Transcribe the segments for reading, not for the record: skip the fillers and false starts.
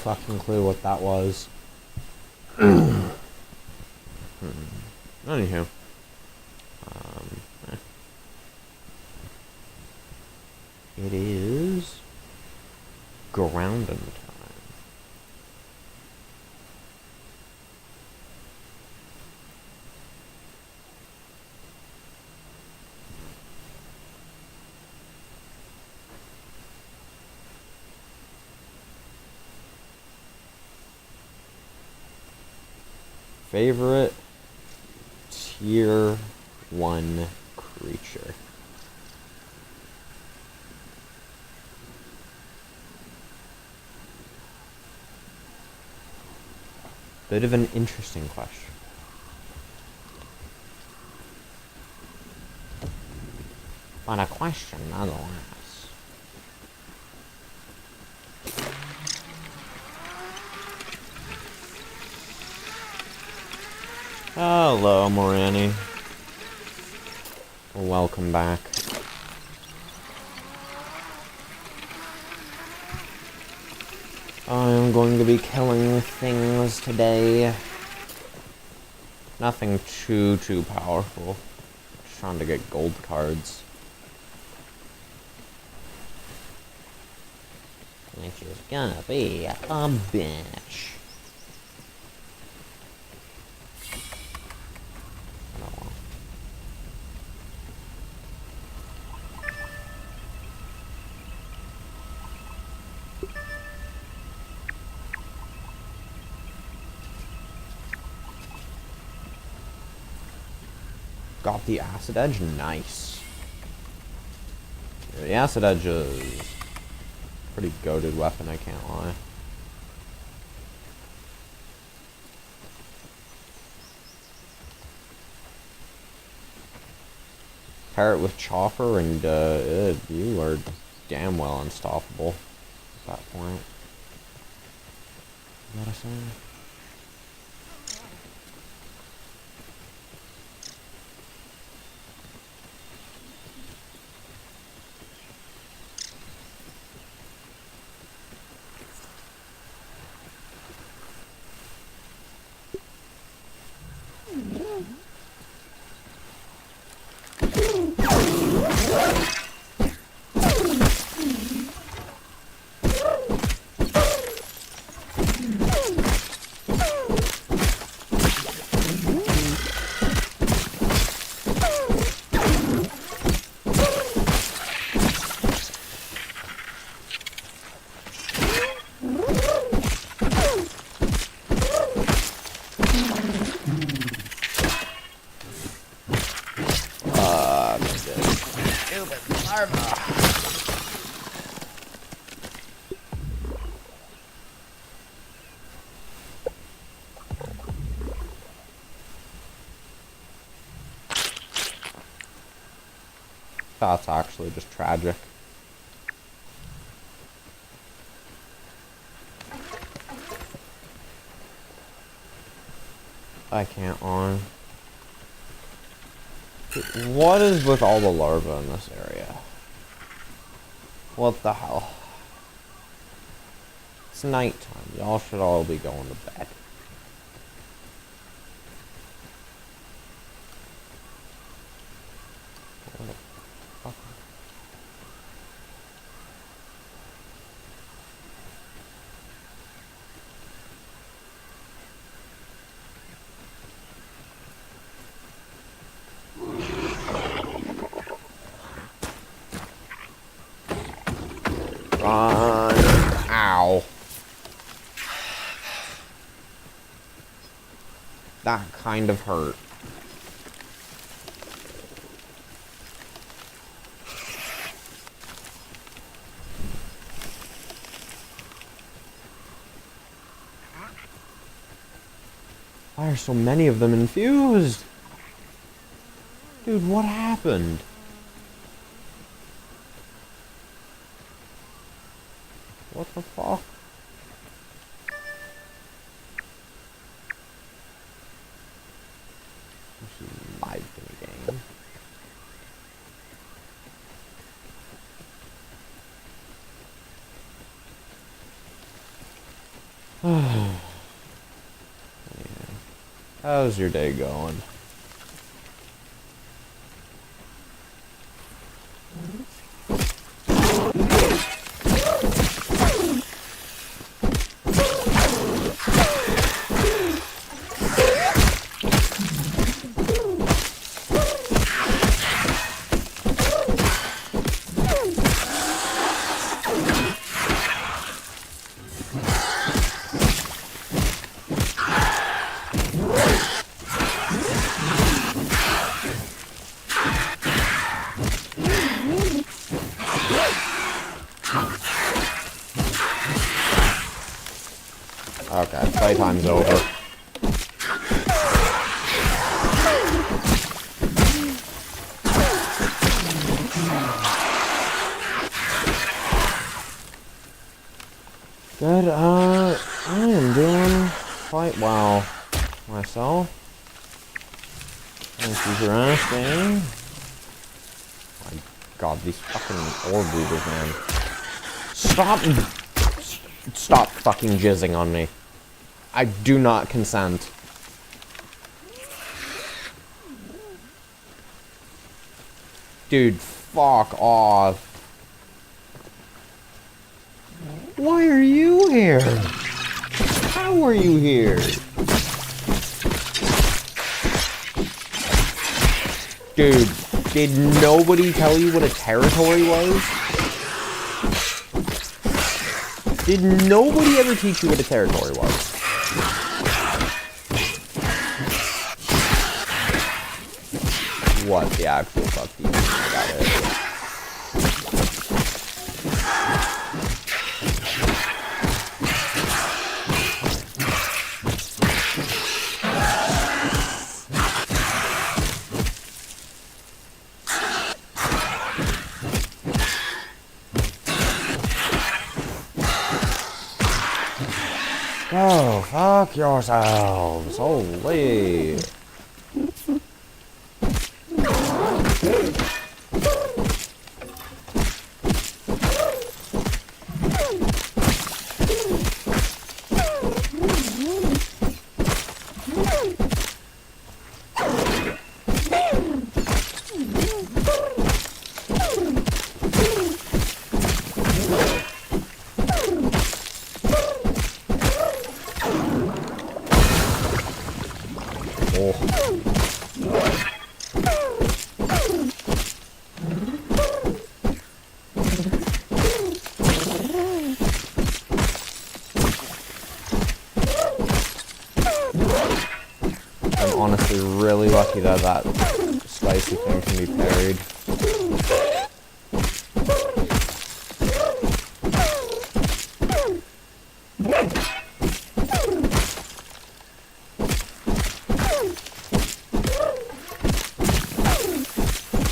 fucking clue what that was. Anywho. Eh. It is grounding time. Favorite tier 1 creature. Bit of an interesting question. But a question nonetheless. Hello, Morani. Welcome back. I'm going to be killing things today. Nothing too powerful. Just trying to get gold cards. Which is gonna be a bitch. Got the acid edge, nice. Yeah, the acid edge is pretty goated weapon, I can't lie. Pair it with Chopper and you are damn well unstoppable at that point. You gotta say. That's actually just tragic. I can't on. What is with all the larvae in this area? What the hell? It's nighttime. Y'all should all be going to bed. What the fuck? Run. Ow. That kind of hurt. Why are so many of them infused? Dude, what happened? What the fuck? This is live in the game. How's your day going? Okay, playtime's over. Good, I am doing quite well myself. Thank you for asking. My god, these fucking orb weavers, man. Stop fucking jizzing on me. I do not consent. Dude, fuck off. Why are you here? How are you here? Dude, did nobody tell you what a territory was? Did nobody ever teach you what a territory was? What the actual fuck do you think about it? Oh, fuck yourselves. Holy. I'm honestly really lucky that that spicy thing can be parried.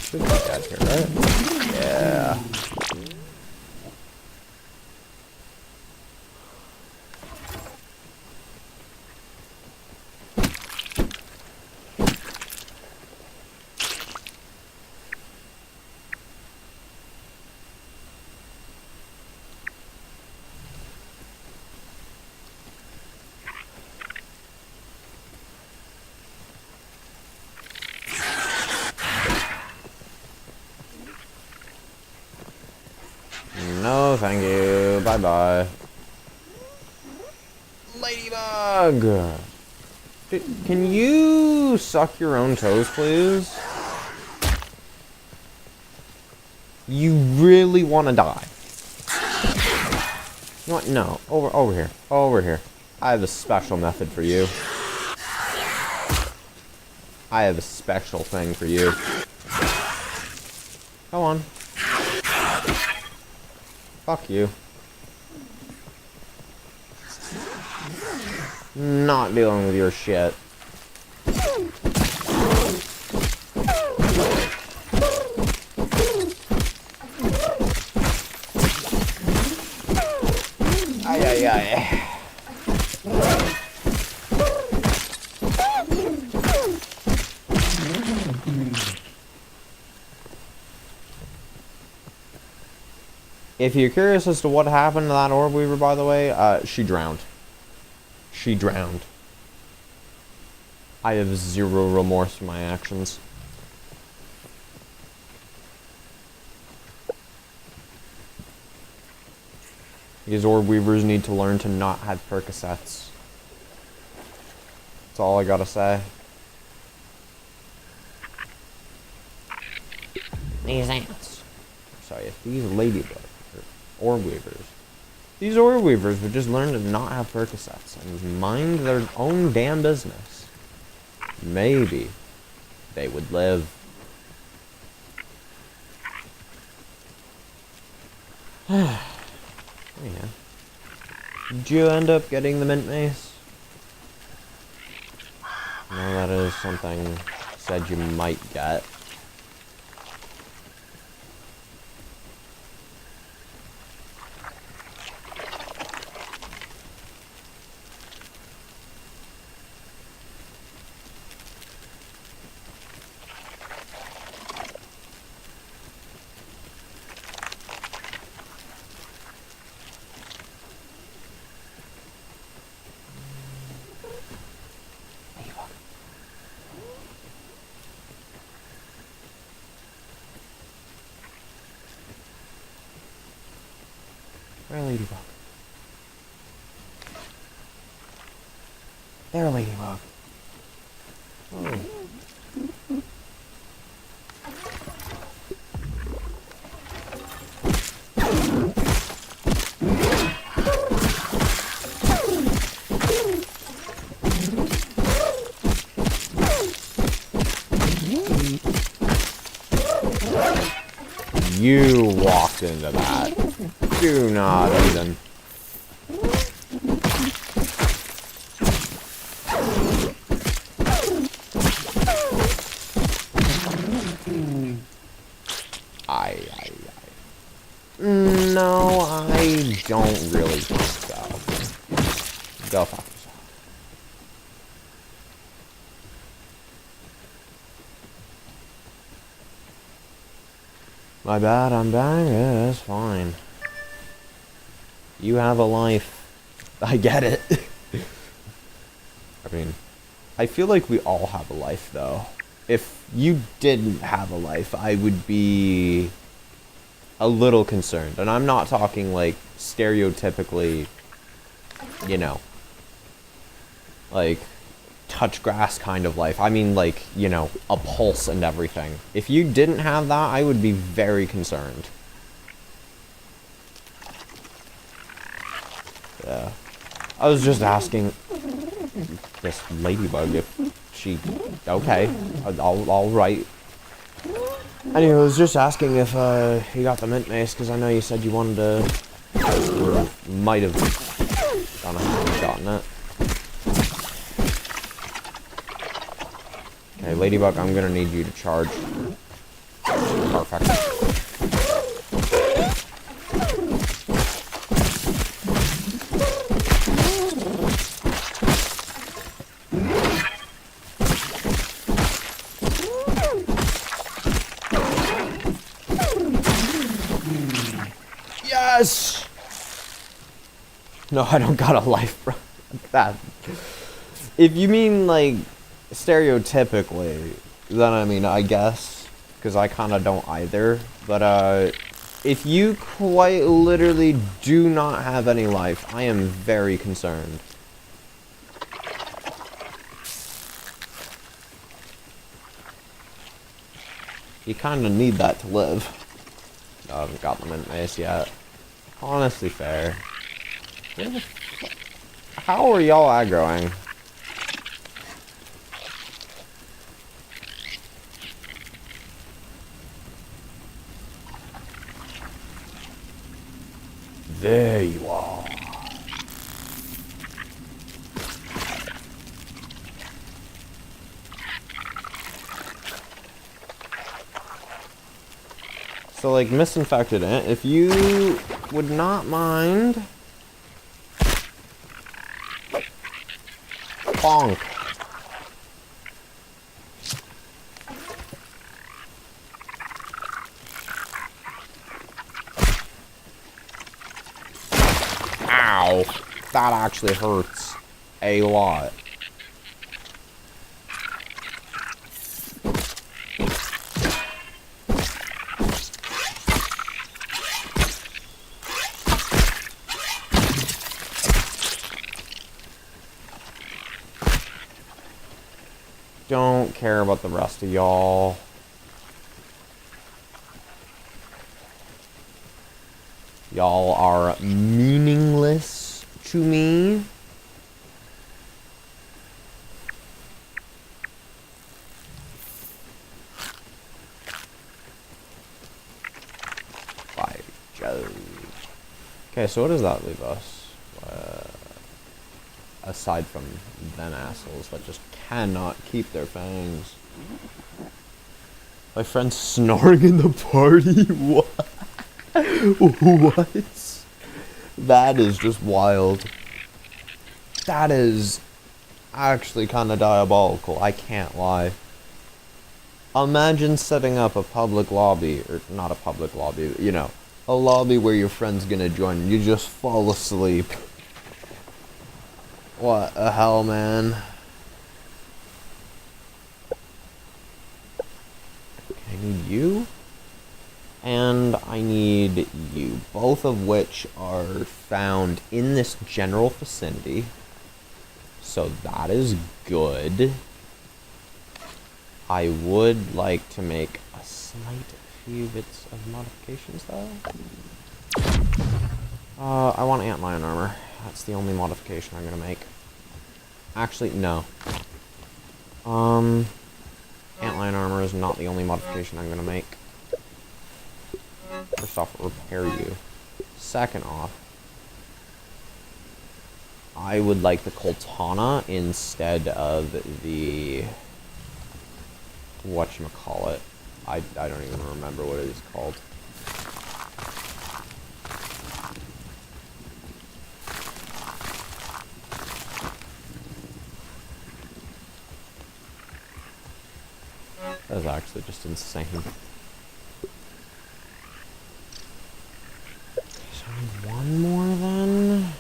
Should be dead here, right? Yeah. No, thank you. Bye-bye. Ladybug! Dude, can you suck your own toes, please? You really want to die? You know what? No. Over here. Over here. I have a special method for you. I have a special thing for you. Come on. Fuck you. Not dealing with your shit. Ay, ay, ay. If you're curious as to what happened to that orb weaver, by the way, she drowned. She drowned. I have zero remorse for my actions. These orb weavers need to learn to not have Percocets. That's all I gotta say. These ants. Sorry, if these ladybugs, or orb weavers. These orb weavers would just learn to not have Percocets and mind their own damn business. Maybe they would live. Yeah. Did you end up getting the mint mace? No, that is something you said you might get. Where, ladybug? There, ladybug. Oh. You walked into that. Do not even. No, I don't really think so. Go fuck yourself. My bad, I'm back. Yeah, that's fine. You have a life. I get it. I mean, I feel like we all have a life, though. If you didn't have a life, I would be a little concerned. And I'm not talking, like, stereotypically, you know, like, touch grass kind of life. I mean, like, you know, a pulse and everything. If you didn't have that, I would be very concerned. Yeah. I was just asking this ladybug if she... Okay. I'll write. Anyway, I was just asking if you got the mint mace, because I know you said you wanted to... Or might have gone ahead and gotten it. Okay, ladybug, I'm gonna need you to charge. Perfect. Yes! No, I don't got a life, bro. That. If you mean, like, stereotypically, then I mean, I guess. Because I kind of don't either. But, if you quite literally do not have any life, I am very concerned. You kind of need that to live. I haven't got them in mace yet. Honestly fair. How are y'all aggroing? There you are. So, like, misinfected ant, if you would not mind... Bonk. Ow. That actually hurts a lot. don't care about the rest of y'all. Y'all are meaningless to me. By Jove. Okay, so what does that leave us? Aside from them assholes that just cannot keep their fangs. My friend's snoring in the party? What? What? That is just wild. That is actually kind of diabolical, I can't lie. Imagine setting up a public lobby, or not a public lobby, you know, a lobby where your friend's gonna join and you just fall asleep. What the hell, man? I need you, and I need you, both of which are found in this general vicinity. So that is good. I would like to make a slight few bits of modifications, though. I want antlion armor. That's the only modification I'm gonna make. Actually, no. Antlion armor is not the only modification I'm gonna make. First off, repair you. Second off, I would like the Coltana instead of the... whatchamacallit. I don't even remember what it is called. That is actually just insane. So one more then?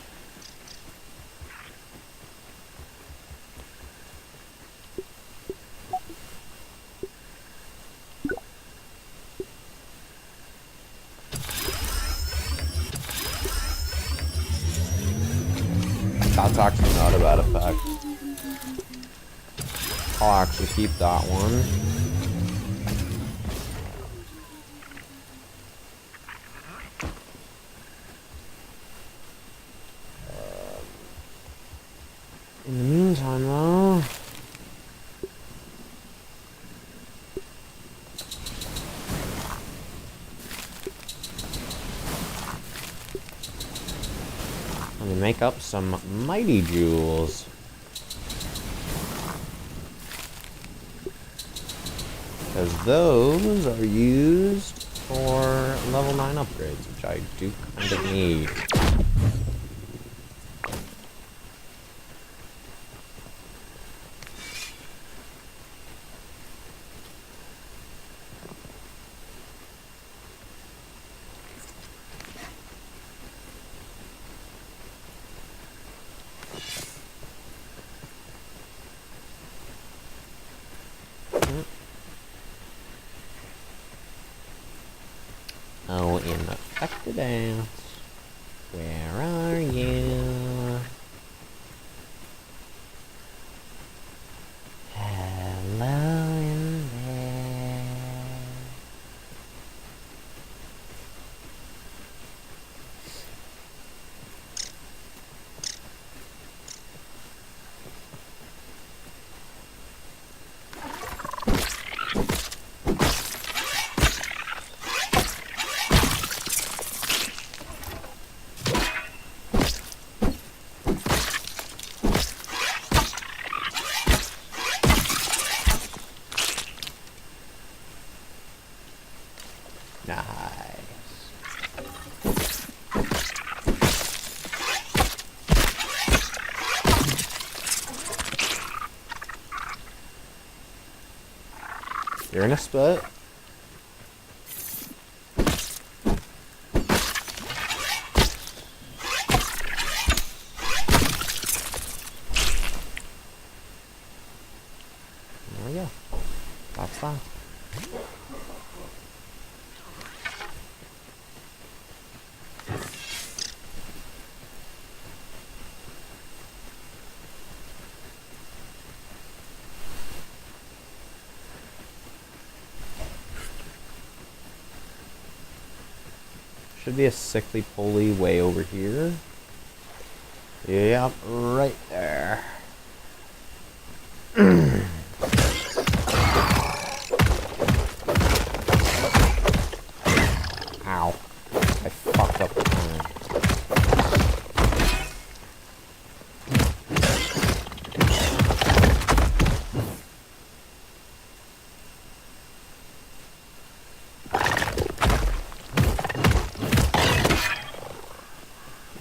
That's actually not a bad effect. I'll actually keep that one. In the meantime, though... let me make up some mighty jewels. Because those are used for level 9 upgrades, which I do kind of need. Oh, infected ants. Where are you? Hello in there. Nice. You're in a split. There we go. That's that. should be a sickly pulley way over here. Yep, right there. Ow. I fucked up the turn.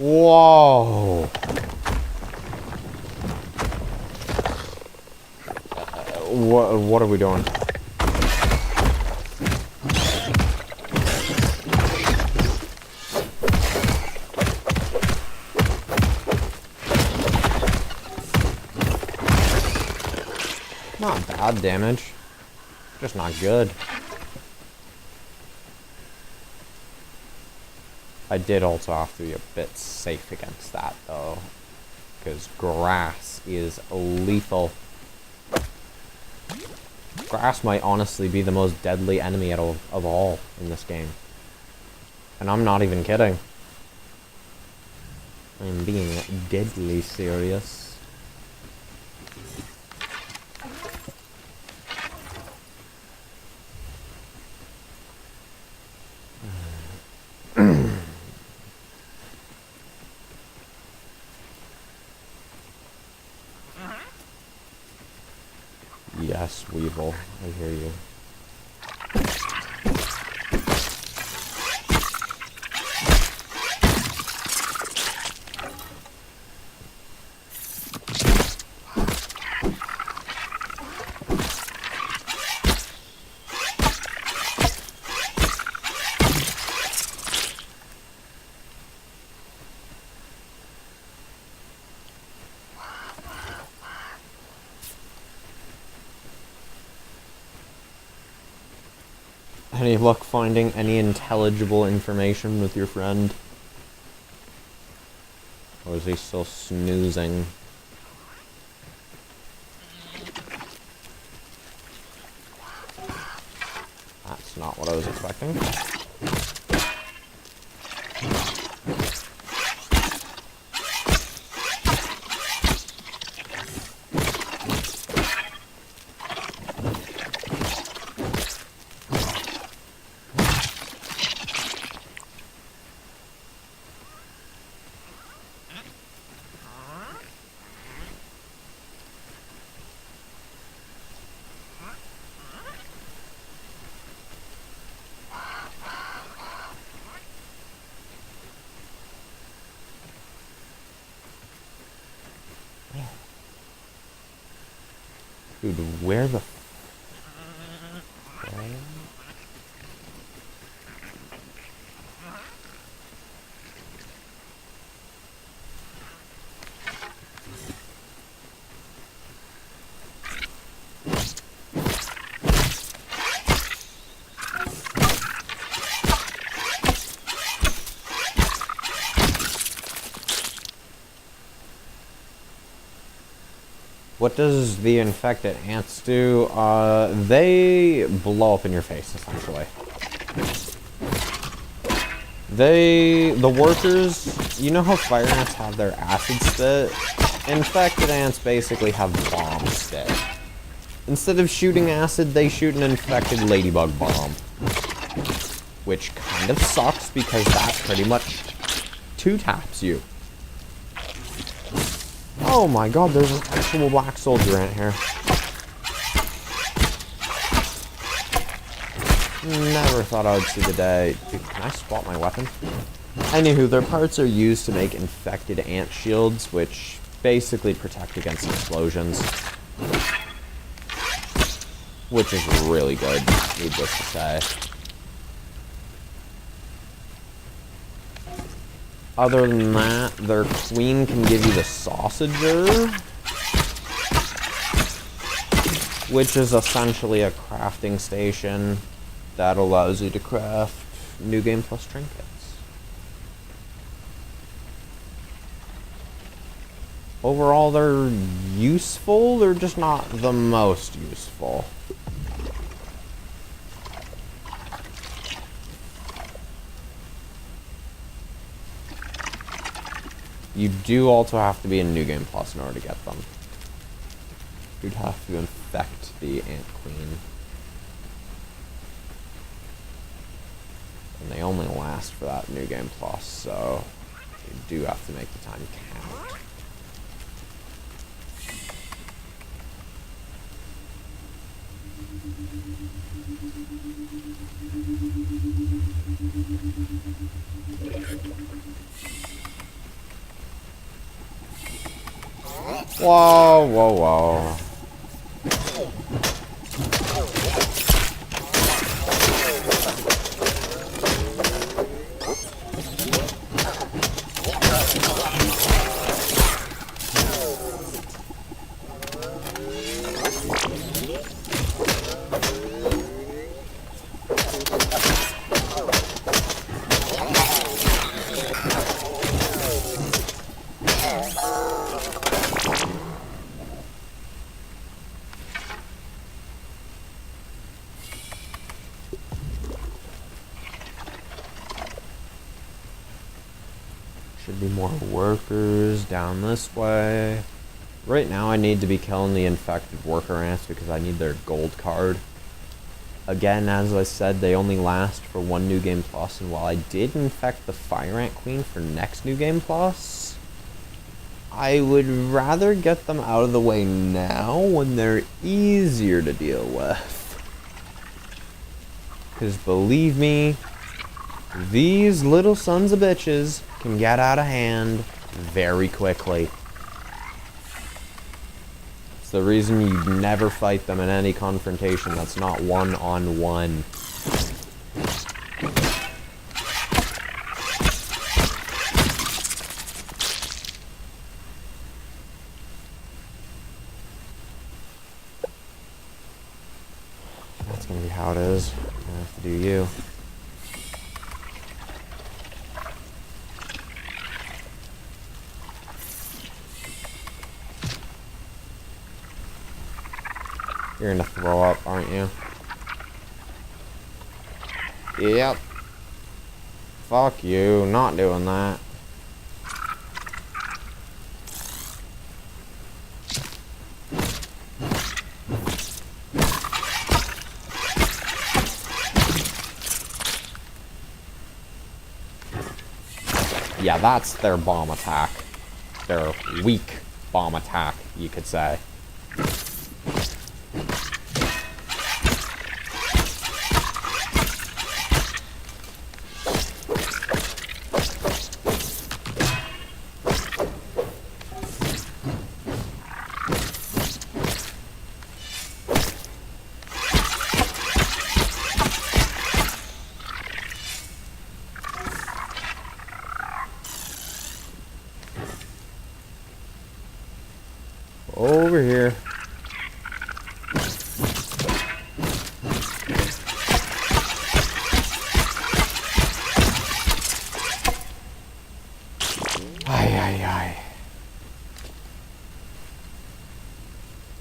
Whoa. What are we doing? Not bad damage. Just not good. I did also have to be a bit safe against that, though. Because grass is lethal. Grass might honestly be the most deadly enemy of all in this game. And I'm not even kidding. I'm being deadly serious. Yes, Weevil, I hear you. Any luck finding any intelligible information with your friend? Or is he still snoozing? That's not what I was expecting. Dude, where the What does the infected ants do? They blow up in your face, essentially. The workers, you know how fire ants have their acid spit? Infected ants basically have bomb spit. Instead of shooting acid, they shoot an infected ladybug bomb. Which kind of sucks because that pretty much two-taps you. Oh my god, there's an actual black soldier ant here. Never thought I would see the day. Dude, can I spot my weapon? Anywho, their parts are used to make infected ant shields, which basically protect against explosions. Which is really good, needless to say. Other than that, their queen can give you the sausager, which is essentially a crafting station that allows you to craft New Game Plus trinkets. Overall, they're useful, they're just not the most useful. You do also have to be in New Game Plus in order to get them. You'd have to infect the Ant Queen. And they only last for that New Game Plus, so you do have to make the time count. Whoa, whoa, whoa. Should be more workers down this way. Right now I need to be killing the infected worker ants because I need their gold card. Again, as I said, they only last for one New Game Plus, and while I did infect the Fire Ant Queen for next New Game Plus, I would rather get them out of the way now when they're easier to deal with. Because believe me, these little sons of bitches can get out of hand very quickly. It's the reason you never fight them in any confrontation that's not one-on-one. That's gonna be how it is. I'm gonna have to do you. You're gonna throw up, aren't you? Yep. Fuck you, not doing that. Yeah, that's their bomb attack. Their weak bomb attack, you could say. Over here.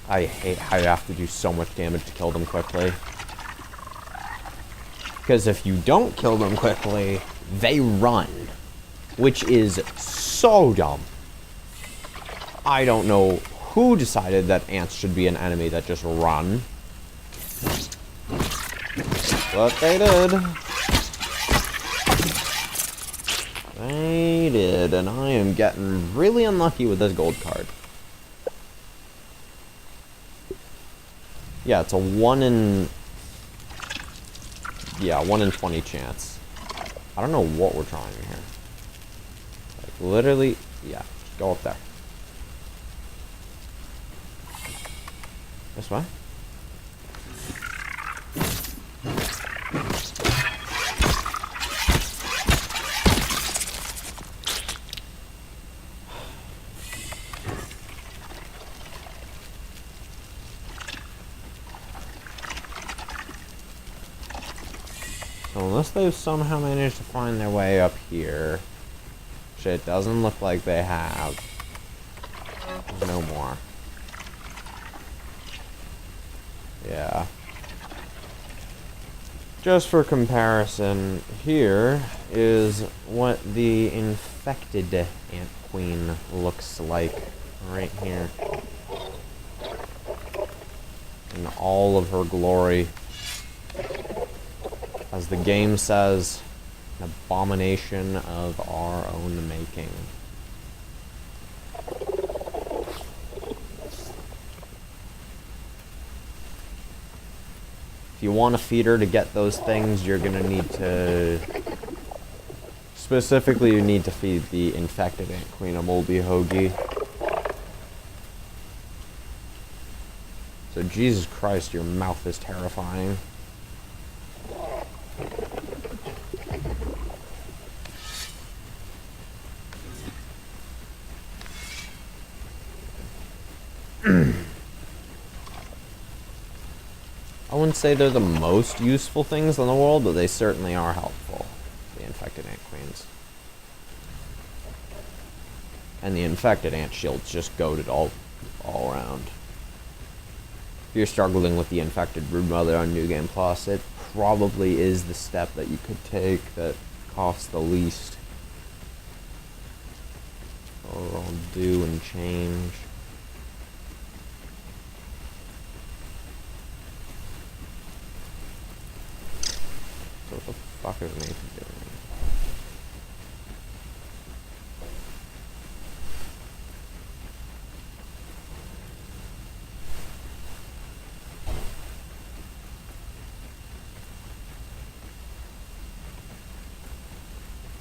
I hate how you have to do so much damage to kill them quickly. Because if you don't kill them quickly, they run. Which is so dumb. I don't know who decided that ants should be an enemy that just run. But they did. They did, and I am getting really unlucky with this gold card. Yeah, it's a 1 in 20 chance. I don't know what we're trying here. Like, literally, yeah, just go up there. This way? So unless they've somehow managed to find their way up here, which it doesn't look like they have, there's no more. Yeah. Just for comparison, here is what the infected ant queen looks like right here. In all of her glory. As the game says, an abomination of our own making. If you want a feeder to get those things, you're gonna need to... Specifically, you need to feed the infected ant queen a moldy hoagie. So Jesus Christ, your mouth is terrifying. I wouldn't say they're the most useful things in the world, but they certainly are helpful. The infected ant queens. And the infected ant shield's just goated all around. If you're struggling with the infected broodmother on New Game Plus, it probably is the step that you could take that costs the least. Or will do and change. So what the fuck is Nathan doing?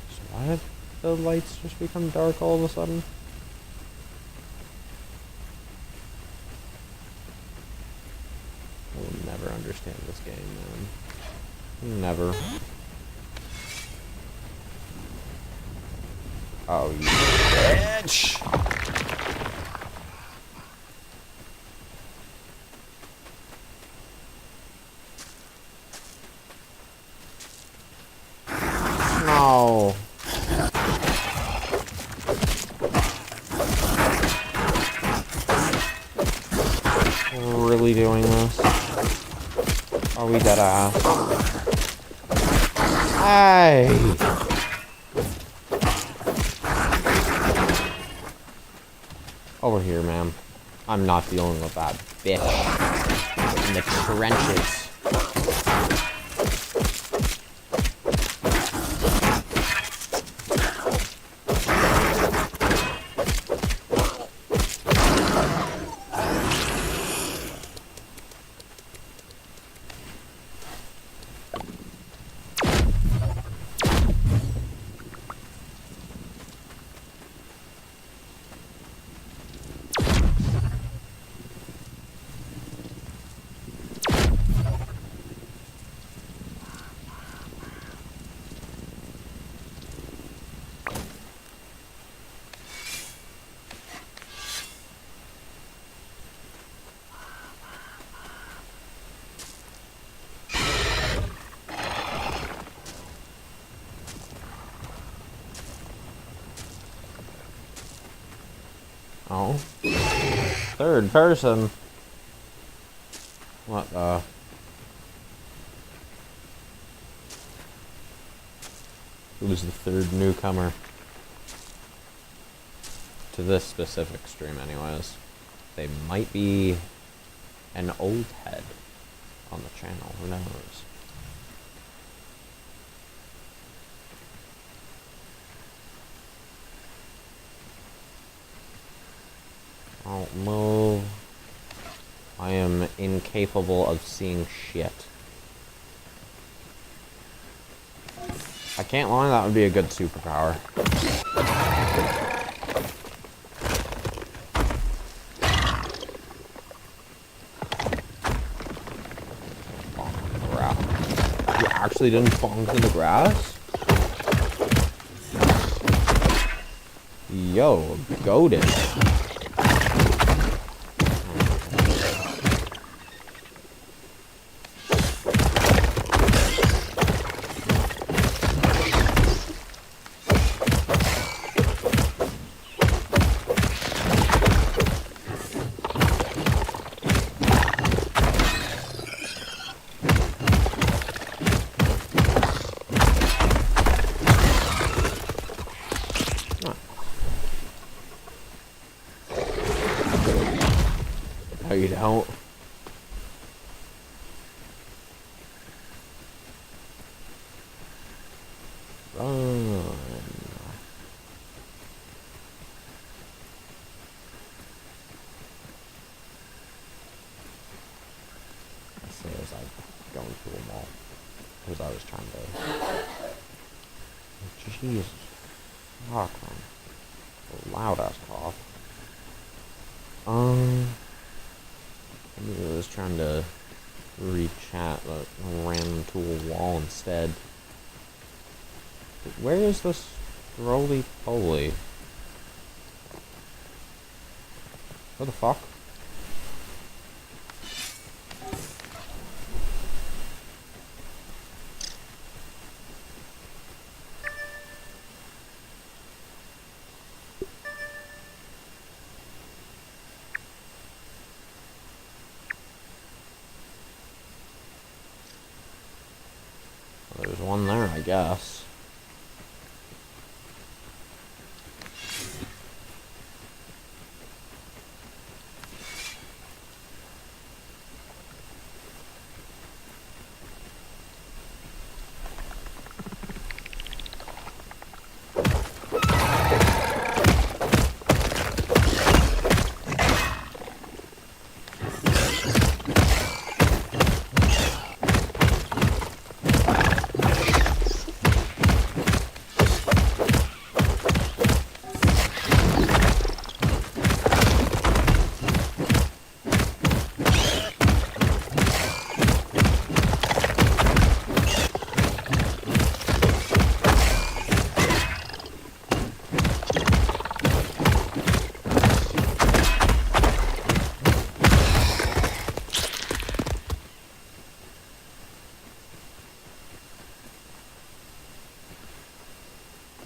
So why did the lights just become dark all of a sudden? I will never understand this game, man. Never. Oh, you bitch! No. Really doing this? Are we dead ass? Hey! Over here, ma'am. I'm not dealing with that bitch in the trenches. Oh. Third person. What the? Who's the third newcomer? To this specific stream, anyways. They might be an old head on the channel, who knows? Don't move. I am incapable of seeing shit. I can't lie, that would be a good superpower. You actually didn't fall into the grass? Yo, goated. out. Run. As I going through them all. Because I was trying to... Jesus. Fuck, man. A loud ass cough. I was trying to re-chat, but I ran into a wall instead. Where is this roly-poly? What the fuck? There's one there, I guess.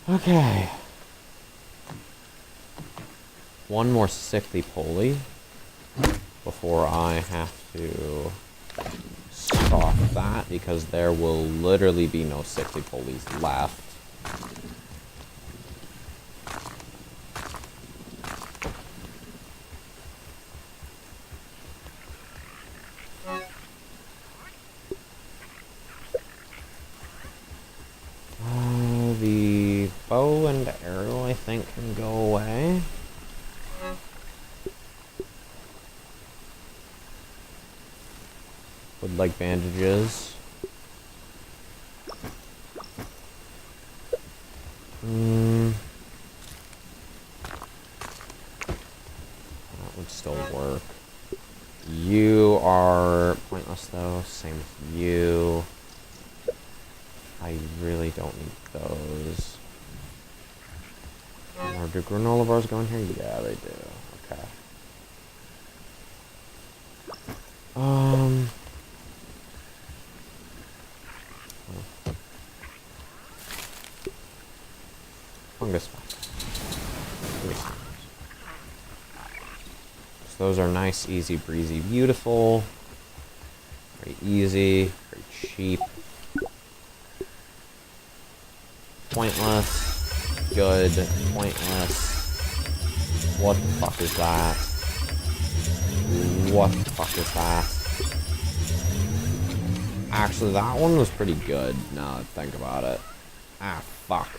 Okay. One more sickly pulley before I have to stop that, because there will literally be no sickly pulleys left. The bow and arrow, I think, can go away. Would like bandages. That would still work. You are pointless though, same with you. I really don't need those. Or do granola bars go in here? Yeah, they do. Okay. Fungus spiders. So those are nice, easy, breezy, beautiful. Very easy, very cheap. Pointless, good, pointless. What the fuck is that? What the fuck is that? Actually, that one was pretty good, now that I think about it. Ah, fuck.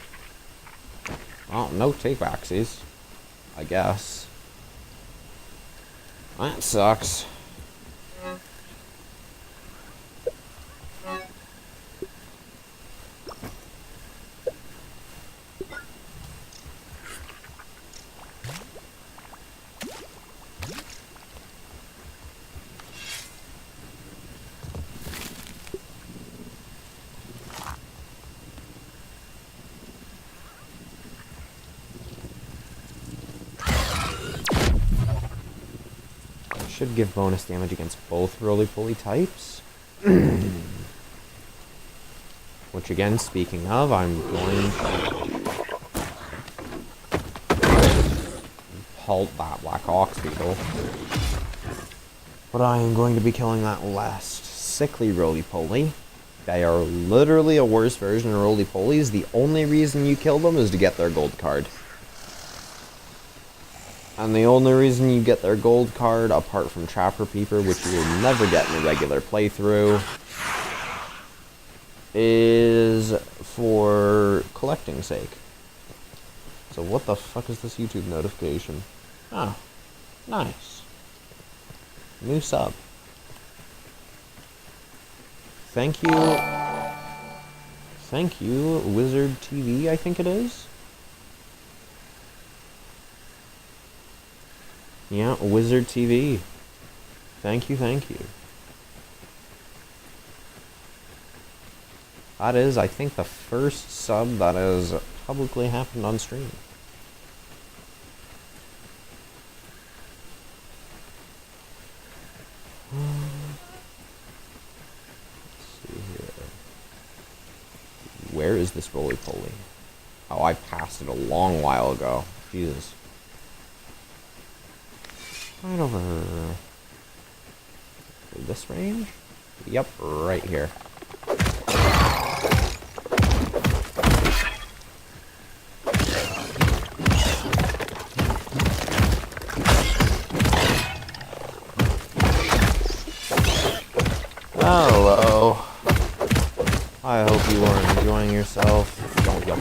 Well, no take-backsies, I guess. That sucks. Should give bonus damage against both roly-poly types. Which again, speaking of, I'm going to halt that Black Ox Beetle. But I am going to be killing that last sickly roly-poly. They are literally a worse version of roly-polies. The only reason you kill them is to get their gold card. And the only reason you get their gold card, apart from Trapper Peeper, which you will never get in a regular playthrough, is for collecting sake. So what the fuck is this YouTube notification? Oh, nice. New sub. Thank you. Thank you, Wizard TV, I think it is. Yeah, Wizard TV. Thank you, thank you. That is, I think, the first sub that has publicly happened on stream. Let's see here. Where is this roly-poly? Oh, I passed it a long while ago. Jesus. Right over this range? Yep, right here. Hello. I hope you are enjoying yourself. Don't yell.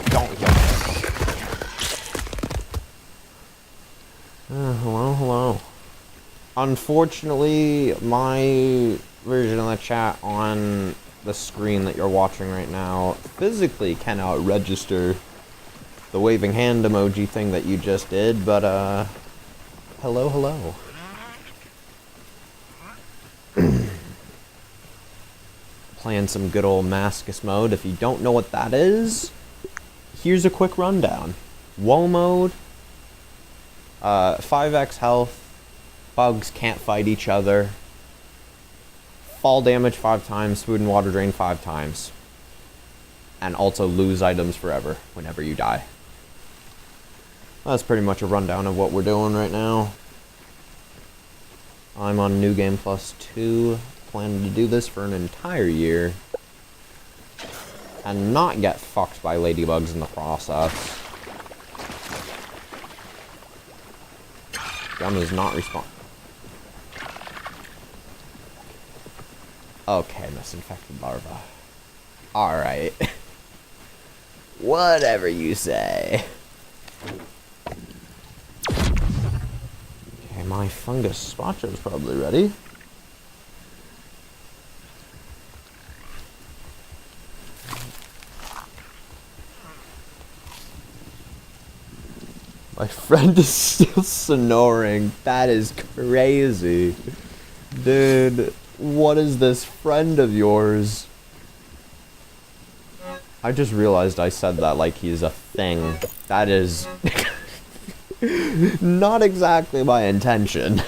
Hello. Unfortunately, my version of the chat on the screen that you're watching right now physically cannot register the waving hand emoji thing that you just did, but, hello. Playing some good old Mascus mode. If you don't know what that is, here's a quick rundown. Woe mode, 5x health, bugs can't fight each other, fall damage 5 times, food and water drain 5 times, and also lose items forever whenever you die. That's pretty much a rundown of what we're doing right now. I'm on New Game Plus 2, planning to do this for an entire year, and not get fucked by ladybugs in the process. Gun is not respond. Okay, misinfected larva. Alright. Whatever you say. Okay, my fungus spotcho is probably ready. My friend is still snoring. That is crazy. Dude, what is this friend of yours? I just realized I said that like he's a thing. That is not exactly my intention.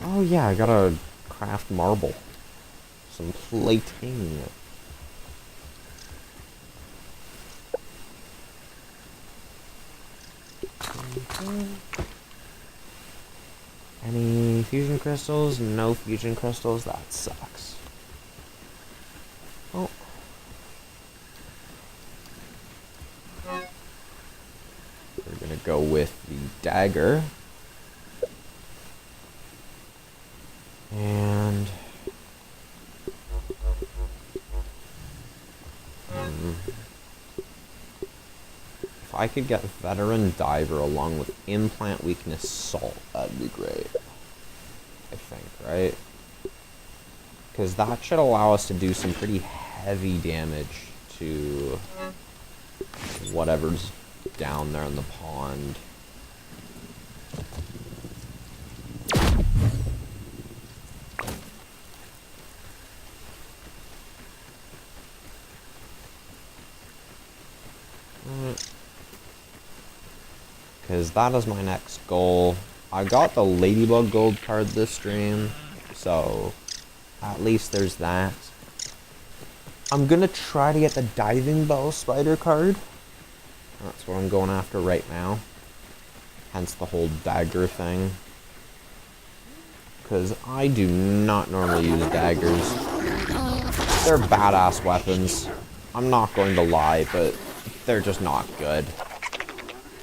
Oh yeah, I gotta craft marble. Some plating. Any fusion crystals? No fusion crystals? That sucks. Oh. We're gonna go with the dagger. And... if I could get Veteran Diver along with Implant Weakness Salt, that'd be great. I think, right? Because that should allow us to do some pretty heavy damage to whatever's down there in the pond. Because that is my next goal. I got the Ladybug Gold card this stream, so at least there's that. I'm gonna try to get the Diving Bell Spider card. That's what I'm going after right now. Hence the whole dagger thing. Because I do not normally use daggers. They're badass weapons. I'm not going to lie, but they're just not good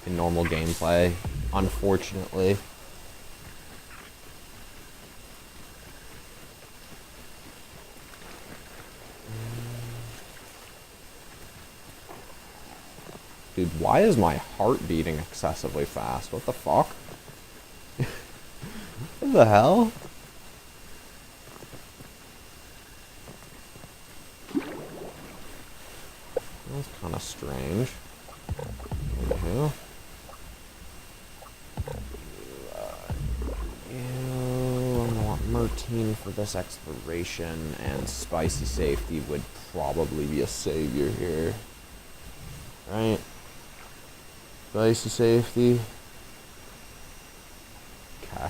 in normal gameplay, unfortunately. Dude, why is my heart beating excessively fast? What the fuck? What the hell? That's kind of strange. Anywho. I want Mertine for this exploration, and Spicy Safety would probably be a savior here. Right? Spicy Safety. Okay.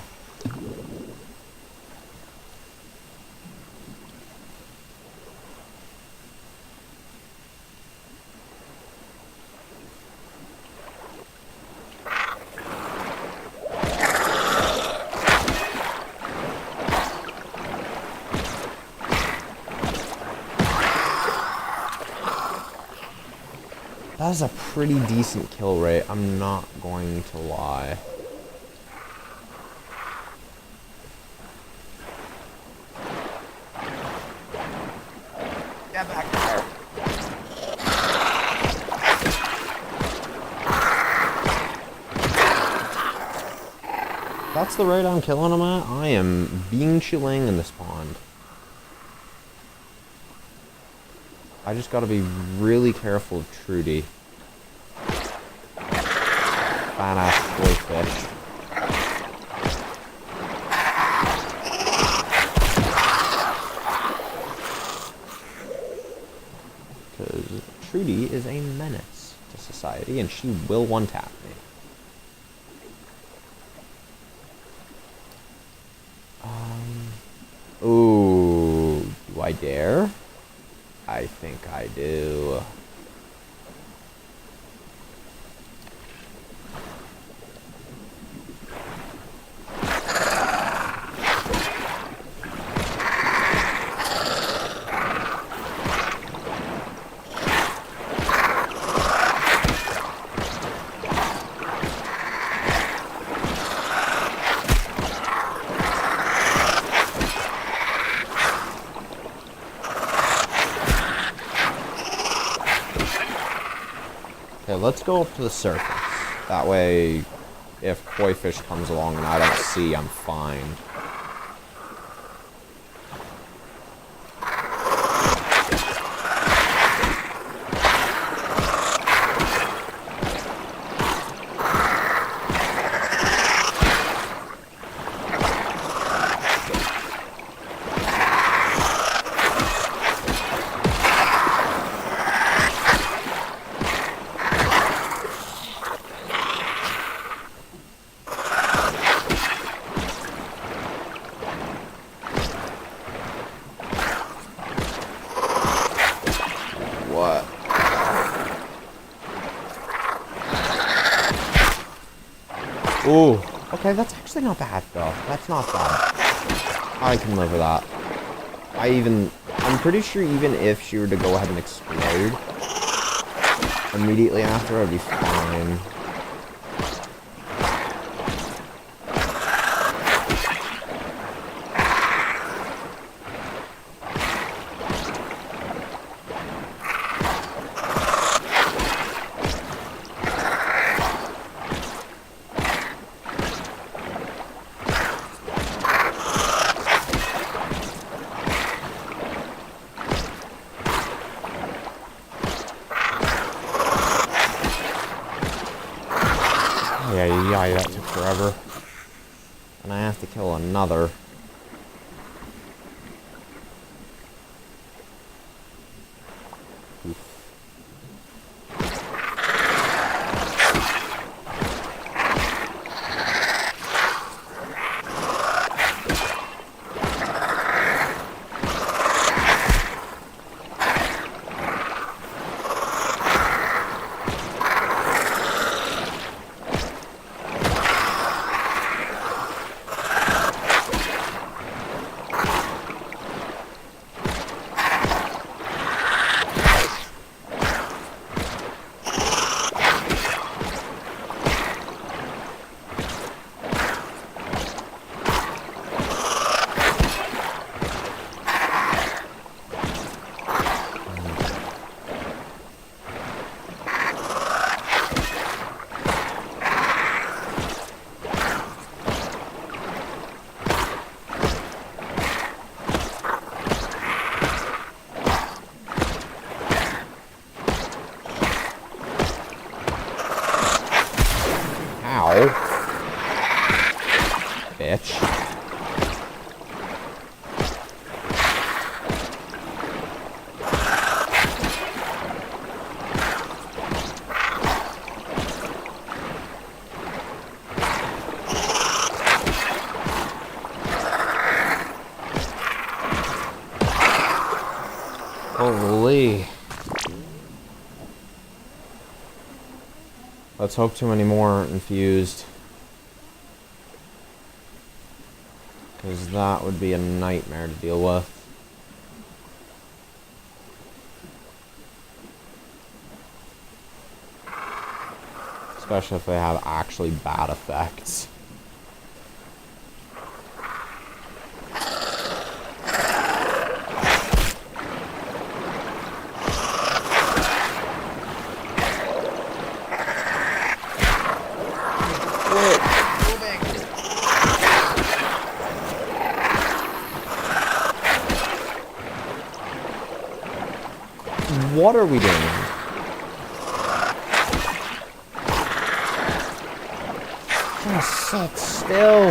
That is a pretty decent kill rate, I'm not going to lie. Get back there. That's the rate I'm killing him at. I am being chilling in this pond. I just gotta be really careful of Trudy. Fat ass koi fish. Because Trudy is a menace to society and she will one-tap me. Ooh, do I dare? I think I do. Okay, let's go up to the surface. That way, if koi fish comes along and I don't see, I'm fine. What? Ooh, okay, that's actually not bad, though. That's not bad. I can live with that. I'm pretty sure even if she were to go ahead and explode immediately after, I'd be fine. Yeah, that took forever. And I have to kill another. Oof. Holy. Let's hope too many more aren't infused. Because that would be a nightmare to deal with. Especially if they have actually bad effects. What are we doing? Just sit still.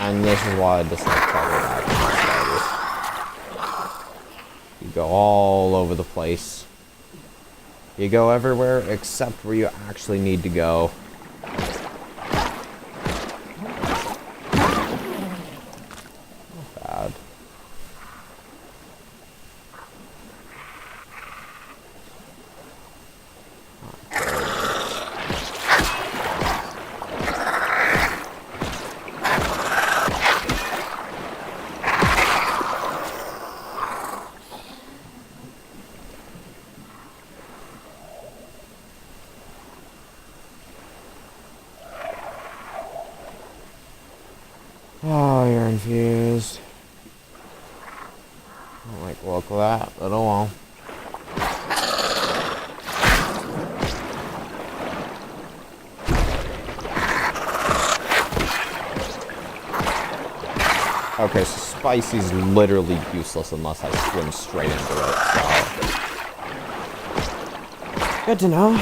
And this is why I dislike trouble back in spiders. You go all over the place. You go everywhere except where you actually need to go. Not bad. Oh, you're infused. I don't like the look of that, but oh well. Okay, so Spicy's literally useless unless I swim straight into it, so... Good to know.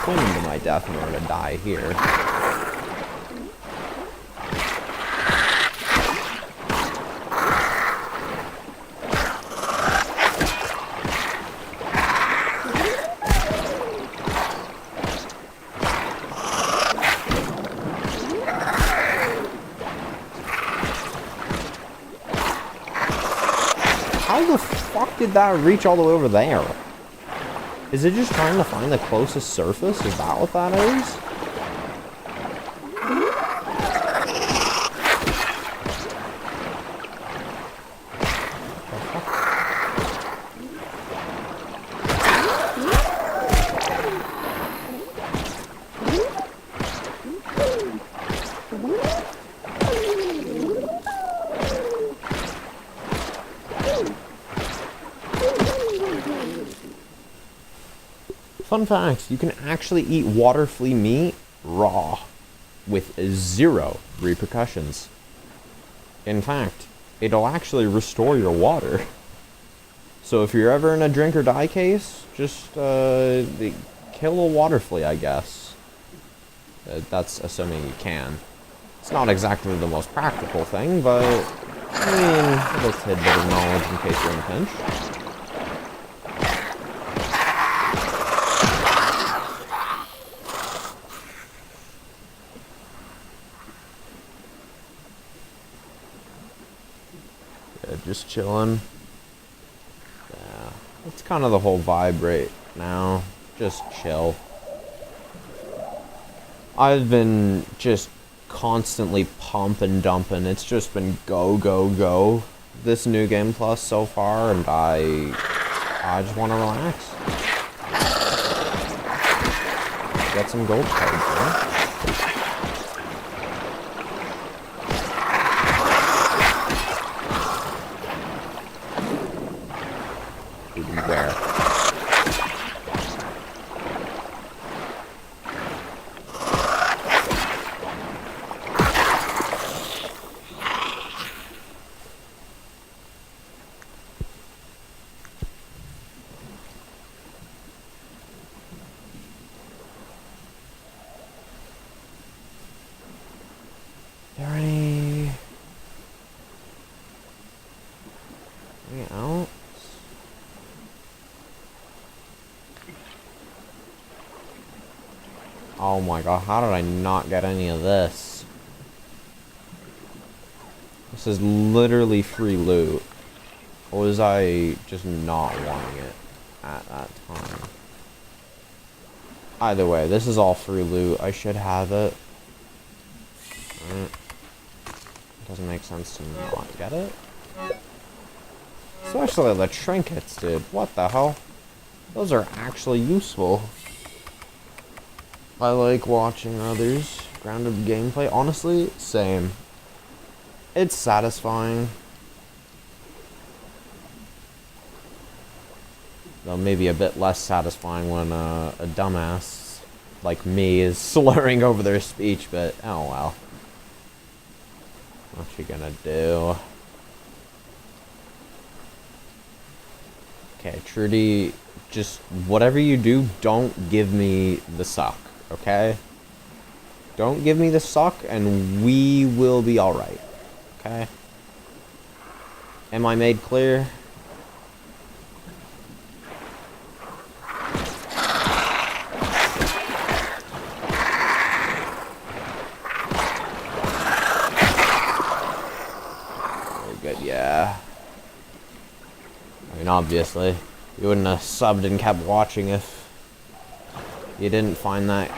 Swim to my death in order to die here. How the fuck did that reach all the way over there? Is it just trying to find the closest surface? Is that what that is? Fun fact, you can actually eat water flea meat raw with 0 repercussions. In fact, it'll actually restore your water. So if you're ever in a drink or die case, just kill a water flea, I guess. That's assuming you can. It's not exactly the most practical thing, but I mean, a little tidbit of knowledge in case you're in a pinch. Just chilling. Yeah, it's kind of the whole vibe right now. Just chill. I've been just constantly pump and dumping. It's just been go, go, go. This new game plus so far, and I just want to relax. Get some gold cards, man. Where? Oh my god, how did I not get any of this? This is literally free loot. Or was I just not wanting it at that time? Either way, this is all free loot. I should have it. Doesn't make sense to not get it. Especially the trinkets, dude. What the hell? Those are actually useful. I like watching others grounded gameplay. Honestly, same. It's satisfying. Though maybe a bit less satisfying when a dumbass like me is slurring over their speech, but oh well. What you gonna do? Okay, Trudy, just whatever you do, don't give me the suck, okay? Don't give me the suck and we will be alright, okay? Am I made clear? Good, yeah. I mean, obviously, you wouldn't have subbed and kept watching if you didn't find that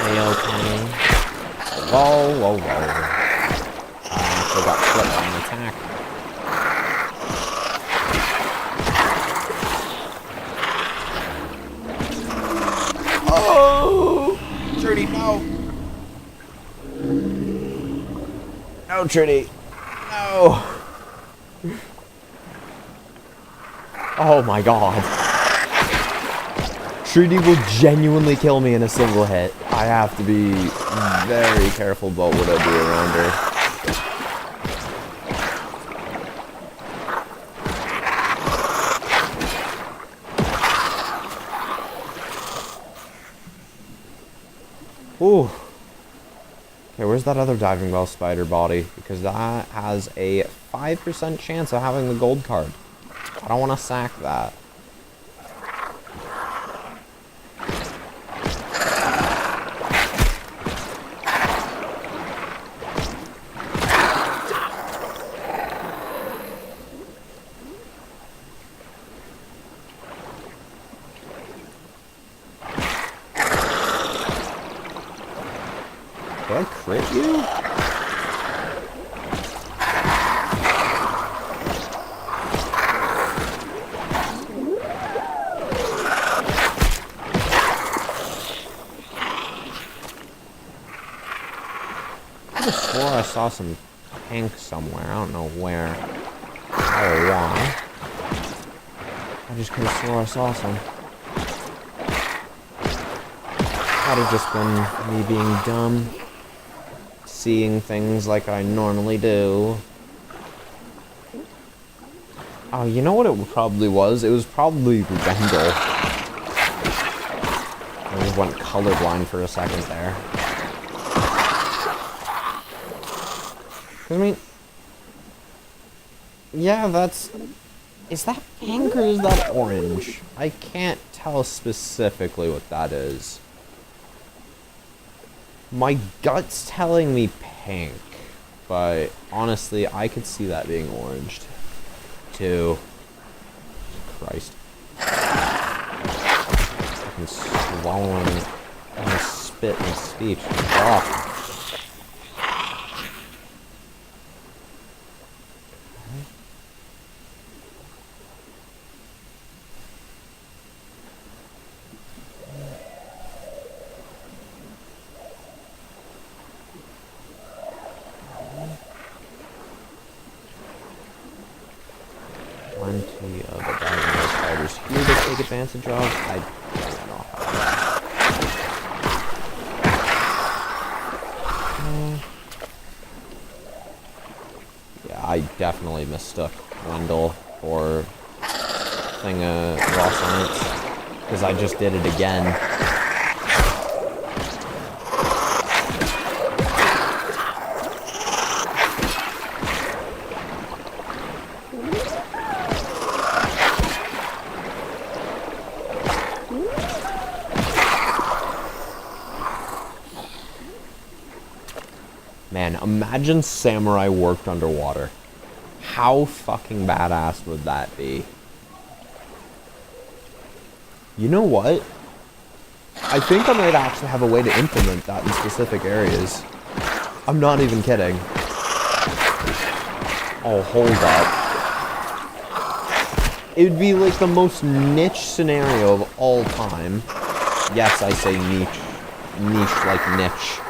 A-OK. Whoa, whoa, whoa. I actually got flipped on the attack. Oh! Trudy, no! No, Trudy. No! Oh my god. Trudy will genuinely kill me in a single hit. I have to be very careful about what I do around her. Ooh. Okay, where's that other diving bell spider body? Because that has a 5% chance of having the gold card. I don't want to sack that. Did I crit you? I could have swore I saw some tank somewhere. I don't know where or why. I just could have swore I saw some. Might have just been me being dumb. Seeing things like I normally do. Oh, you know what it probably was? It was probably Wendell. I just went colorblind for a second there. I mean, yeah, that's... Is that pink or is that orange? I can't tell specifically what that is. My gut's telling me pink, but honestly, I could see that being orange too. Christ. I'm swallowing and spit in speech. Oh. Plenty of abandoned spiders here to take advantage of. I don't know how. Yeah, I definitely mistook Wendell for Raw Science because I just did it again. imagine samurai worked underwater. How fucking badass would that be? You know what? I think I might actually have a way to implement that in specific areas. I'm not even kidding. Oh, hold up. It would be like the most niche scenario of all time. Yes, I say niche. Niche like niche.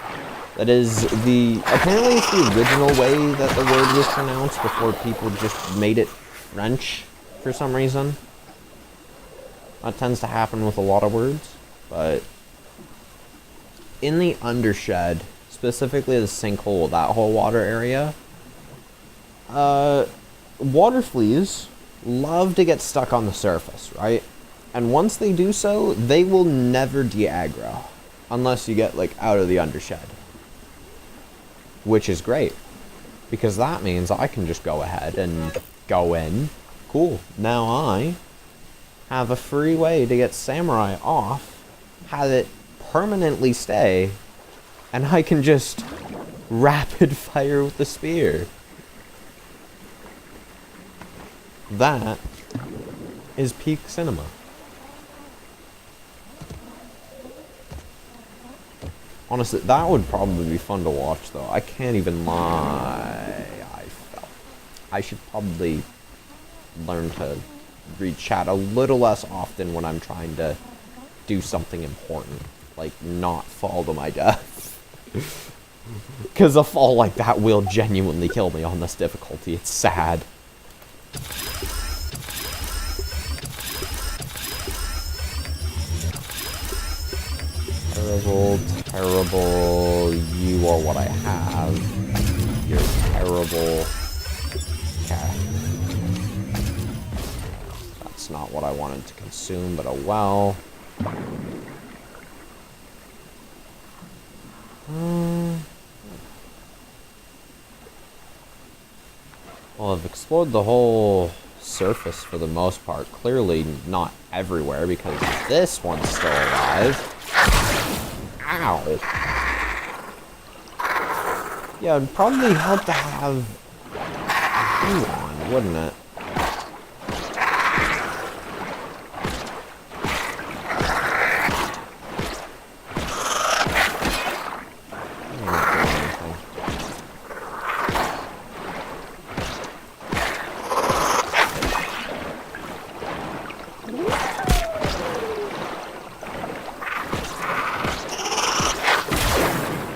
That is apparently it's the original way that the word was pronounced before people just made it French for some reason. That tends to happen with a lot of words, but in the undershed, specifically the sinkhole, that whole water area, water fleas love to get stuck on the surface, right? And once they do so, they will never de-aggro unless you get, like, out of the undershed. Which is great, because that means I can just go ahead and go in. Cool. Now I have a free way to get samurai off, have it permanently stay, and I can just rapid fire with the spear. That is peak cinema. Honestly, that would probably be fun to watch, though. I can't even lie. I should probably learn to read chat a little less often when I'm trying to do something important. Like, not fall to my death. Because a fall like that will genuinely kill me on this difficulty. It's sad. Terrible, terrible. You are what I have. You're terrible. Okay. That's not what I wanted to consume, but oh well. Well, I've explored the whole surface for the most part. Clearly not everywhere, because this one's still alive. Ow. Yeah, it'd probably help to have you on, wouldn't it?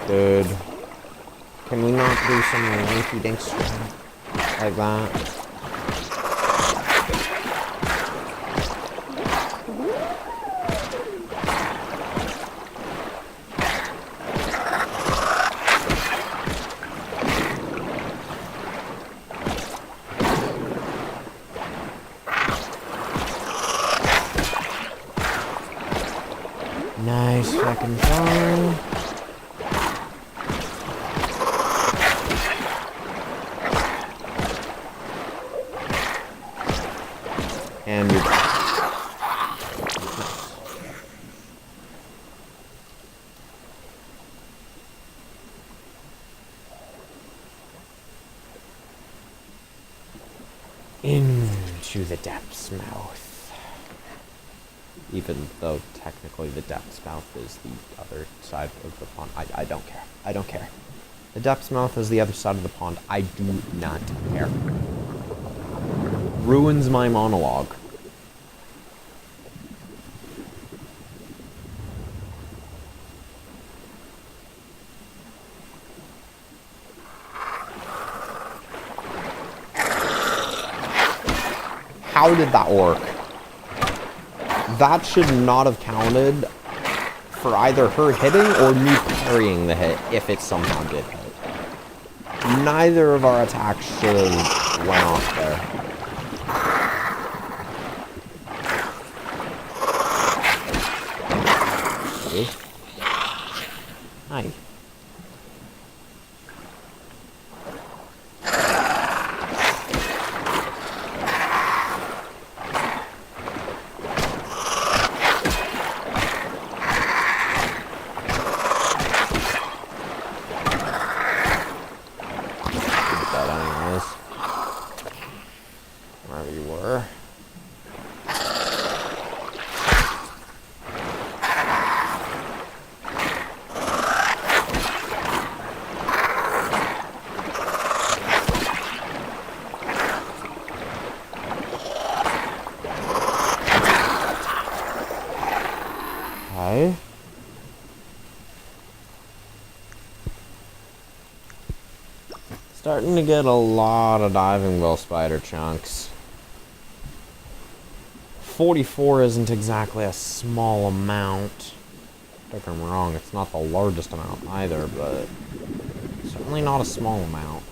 Dude, can we not do some lanky dink stuff like that? Nice fucking try. And you're done. Into the depths mouth. Even though technically the depths mouth is the other side of the pond. I don't care. I don't care. The depths mouth is the other side of the pond. I do not care. Ruins my monologue. How did that work? That should not have counted for either her hitting or me parrying the hit, if it somehow did hit. Neither of our attacks should have went off there. Hi. Starting to get a lot of diving bell spider chunks. 44 isn't exactly a small amount. Don't get me wrong, it's not the largest amount either, but certainly not a small amount.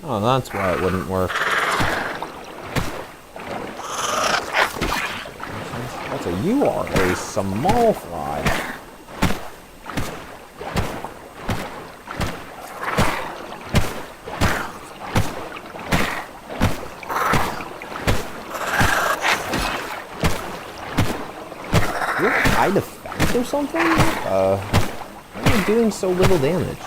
Oh, that's why it wouldn't work. You are a small fly. You're high defense or something? Why are you doing so little damage?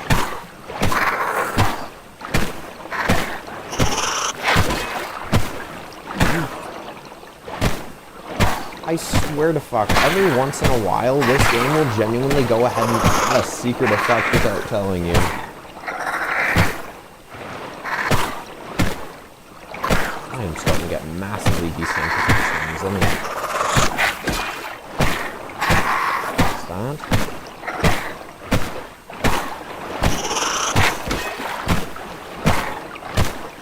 I swear to fuck, every once in a while, this game will genuinely go ahead and add a secret effect without telling you. I am starting to get massively desensitized anyway. What's that?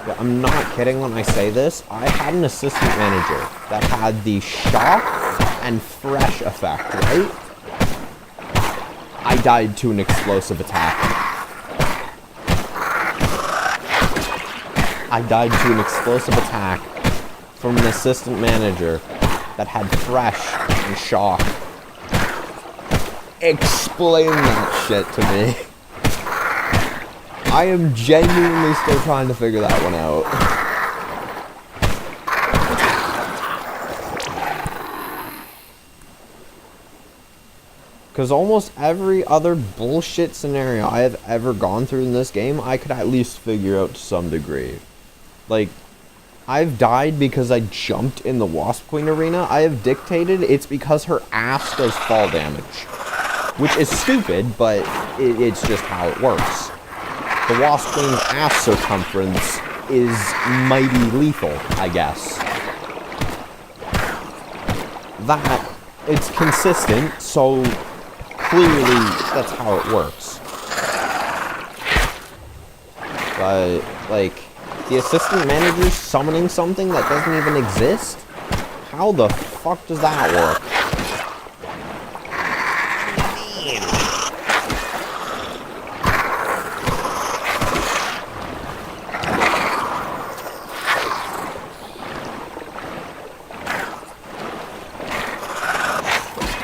Yeah, I'm not kidding when I say this. I had an assistant manager that had the shock and fresh effect, right? I died to an explosive attack. I died to an explosive attack from an assistant manager that had fresh and shock. Explain that shit to me. I am genuinely still trying to figure that one out. Because almost every other bullshit scenario I have ever gone through in this game, I could at least figure out to some degree. Like, I've died because I jumped in the Wasp Queen arena. I have dictated it's because her ass does fall damage. Which is stupid, but it's just how it works. The Wasp Queen's ass circumference is mighty lethal, I guess. That, it's consistent, so clearly that's how it works. But, like, the assistant manager summoning something that doesn't even exist? How the fuck does that work?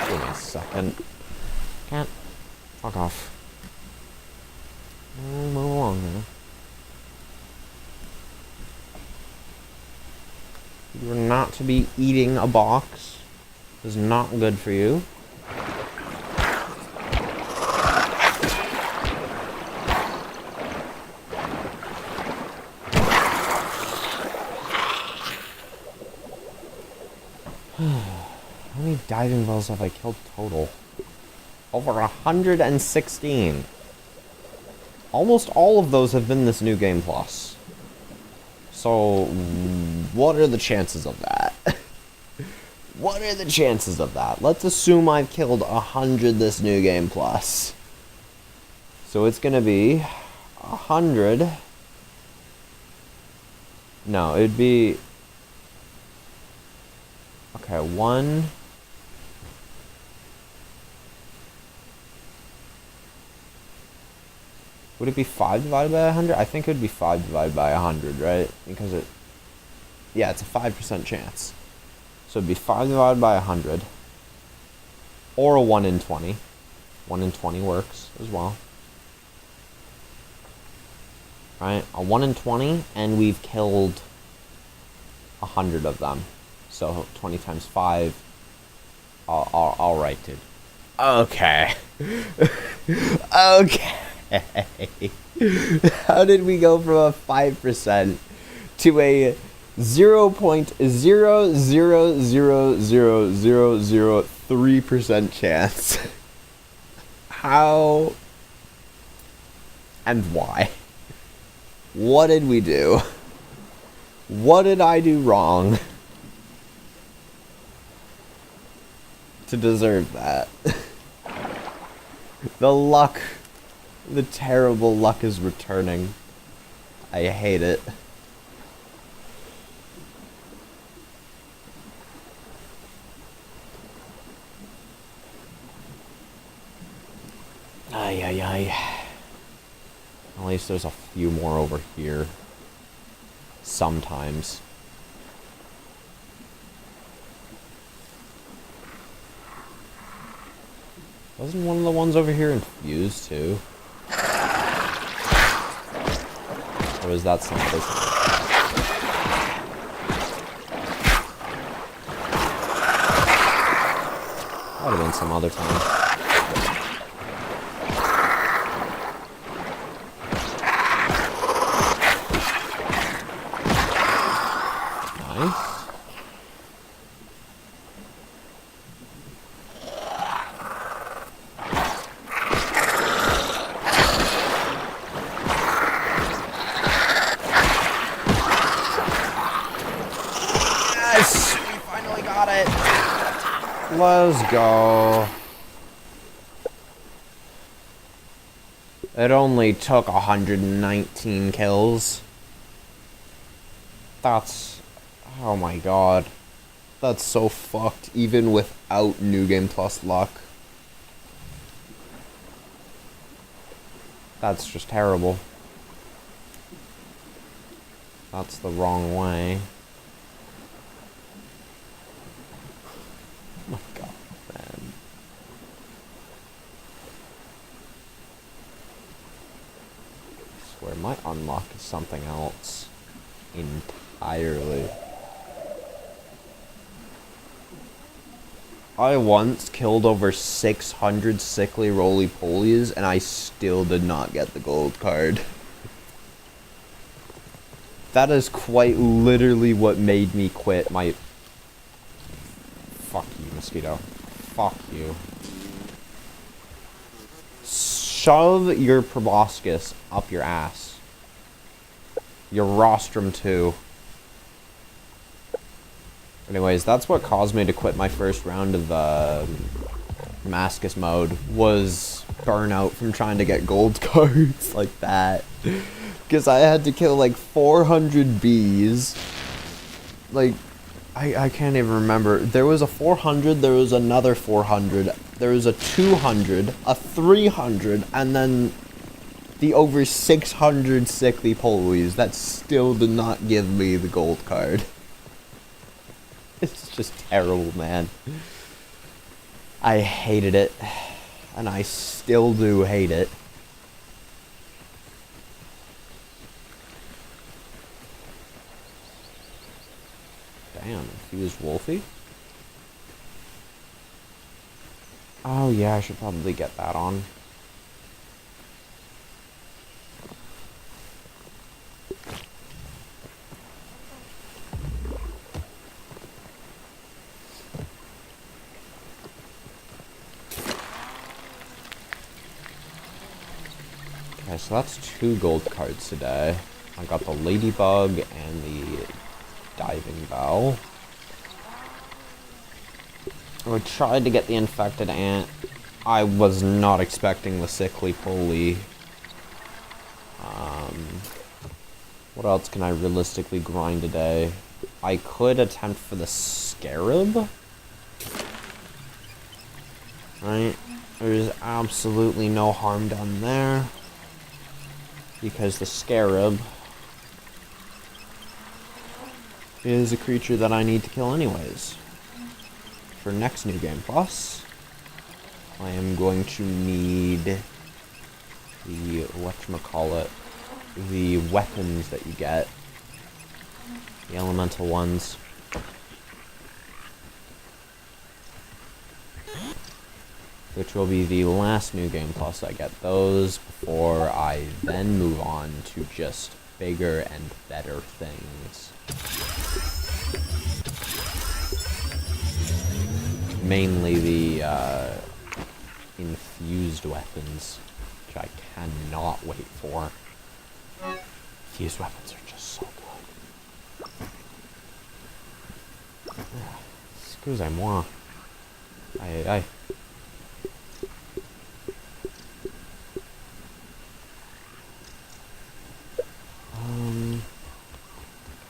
Give me a second. Can't. Fuck off. Move along now. You are not to be eating a box. This is not good for you. How many diving bells have I killed total? Over 116. Almost all of those have been this new game plus. So, what are the chances of that? What are the chances of that? Let's assume I've killed 100 this new game plus. So it's gonna be 100. No, it'd be... Okay, 1... Would it be 5 divided by 100? I think it would be 5 divided by 100, right? Because it... Yeah, it's a 5% chance. So it'd be 5 divided by 100. Or a 1 in 20. 1 in 20 works as well. Right? A 1 in 20, and we've killed 100 of them. So 20 times 5. All right, dude. Okay. Okay. How did we go from a 5% to a 0.0000003% chance? How and why? What did we do? What did I do wrong to deserve that? The luck, the terrible luck is returning. I hate it. Ay, ay, ay. At least there's a few more over here. Sometimes. Wasn't one of the ones over here infused too? Or was that something? That would have been some other time. Let's go. It only took 119 kills. That's... oh my god. That's so fucked, even without New Game Plus luck. That's just terrible. That's the wrong way. Oh my god, man. I swear my unlock is something else entirely. I once killed over 600 sickly roly-polies and I still did not get the gold card. That is quite literally what made me quit my... Fuck you, mosquito. Fuck you. Shove your proboscis up your ass. Your rostrum, too. Anyways, that's what caused me to quit my first round of Damascus mode, was burnout from trying to get gold cards like that. Because I had to kill like 400 bees. Like... I can't even remember. There was a 400, there was another 400, there was a 200, a 300, and then the over 600 sickly polies that still did not give me the gold card. It's just terrible, man. I hated it, and I still do hate it. Damn, infused Wolfie? Oh yeah, I should probably get that on. Okay, so that's 2 gold cards today. I got the Ladybug and the Diving Bell. I tried to get the Infected Ant. I was not expecting the Sickly Pulley. What else can I realistically grind today? I could attempt for the Scarab. Right? There's absolutely no harm done there. Because the Scarab is a creature that I need to kill anyways. For next New Game Plus, I am going to need the, whatchamacallit, the weapons that you get. The elemental ones. which will be the last New Game Plus I get those before I then move on to just bigger and better things. Mainly the infused weapons, which I cannot wait for. Infused weapons are just so good. Excusez-moi. Aye, aye.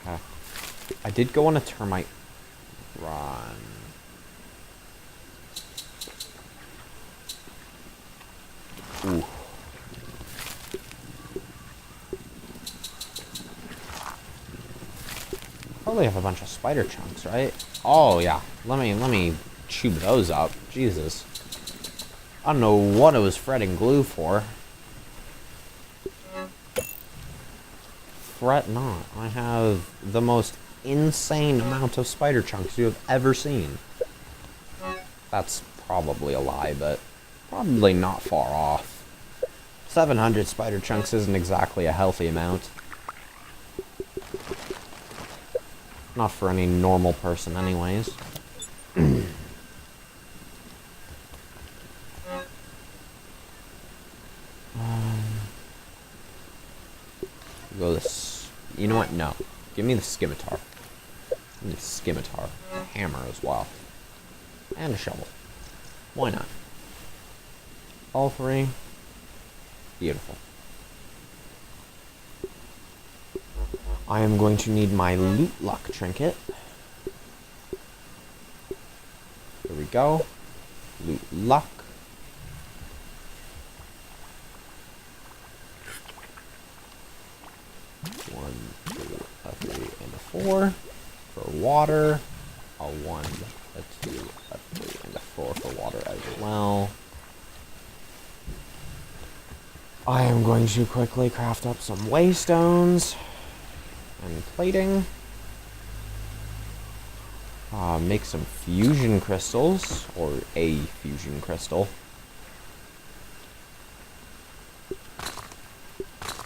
Okay. I did go on a termite run. Ooh. Probably have a bunch of spider chunks, right? Oh yeah. Let me chew those up. Jesus. I don't know what it was fretting glue for. Fret not. I have the most insane amount of spider chunks you have ever seen. That's probably a lie, but probably not far off. 700 spider chunks isn't exactly a healthy amount. Not for any normal person anyways. Go this. You know what? No. Give me the scimitar. Give me the scimitar. A hammer as well. And a shovel. Why not? All three. Beautiful. I am going to need my loot luck trinket. Here we go. Loot luck. One, two, a 3, and a 4 for water. A 1, a 2, a 3, and a 4 for water as well. I am going to quickly craft up some waystones and plating. Make some fusion crystals, or a fusion crystal.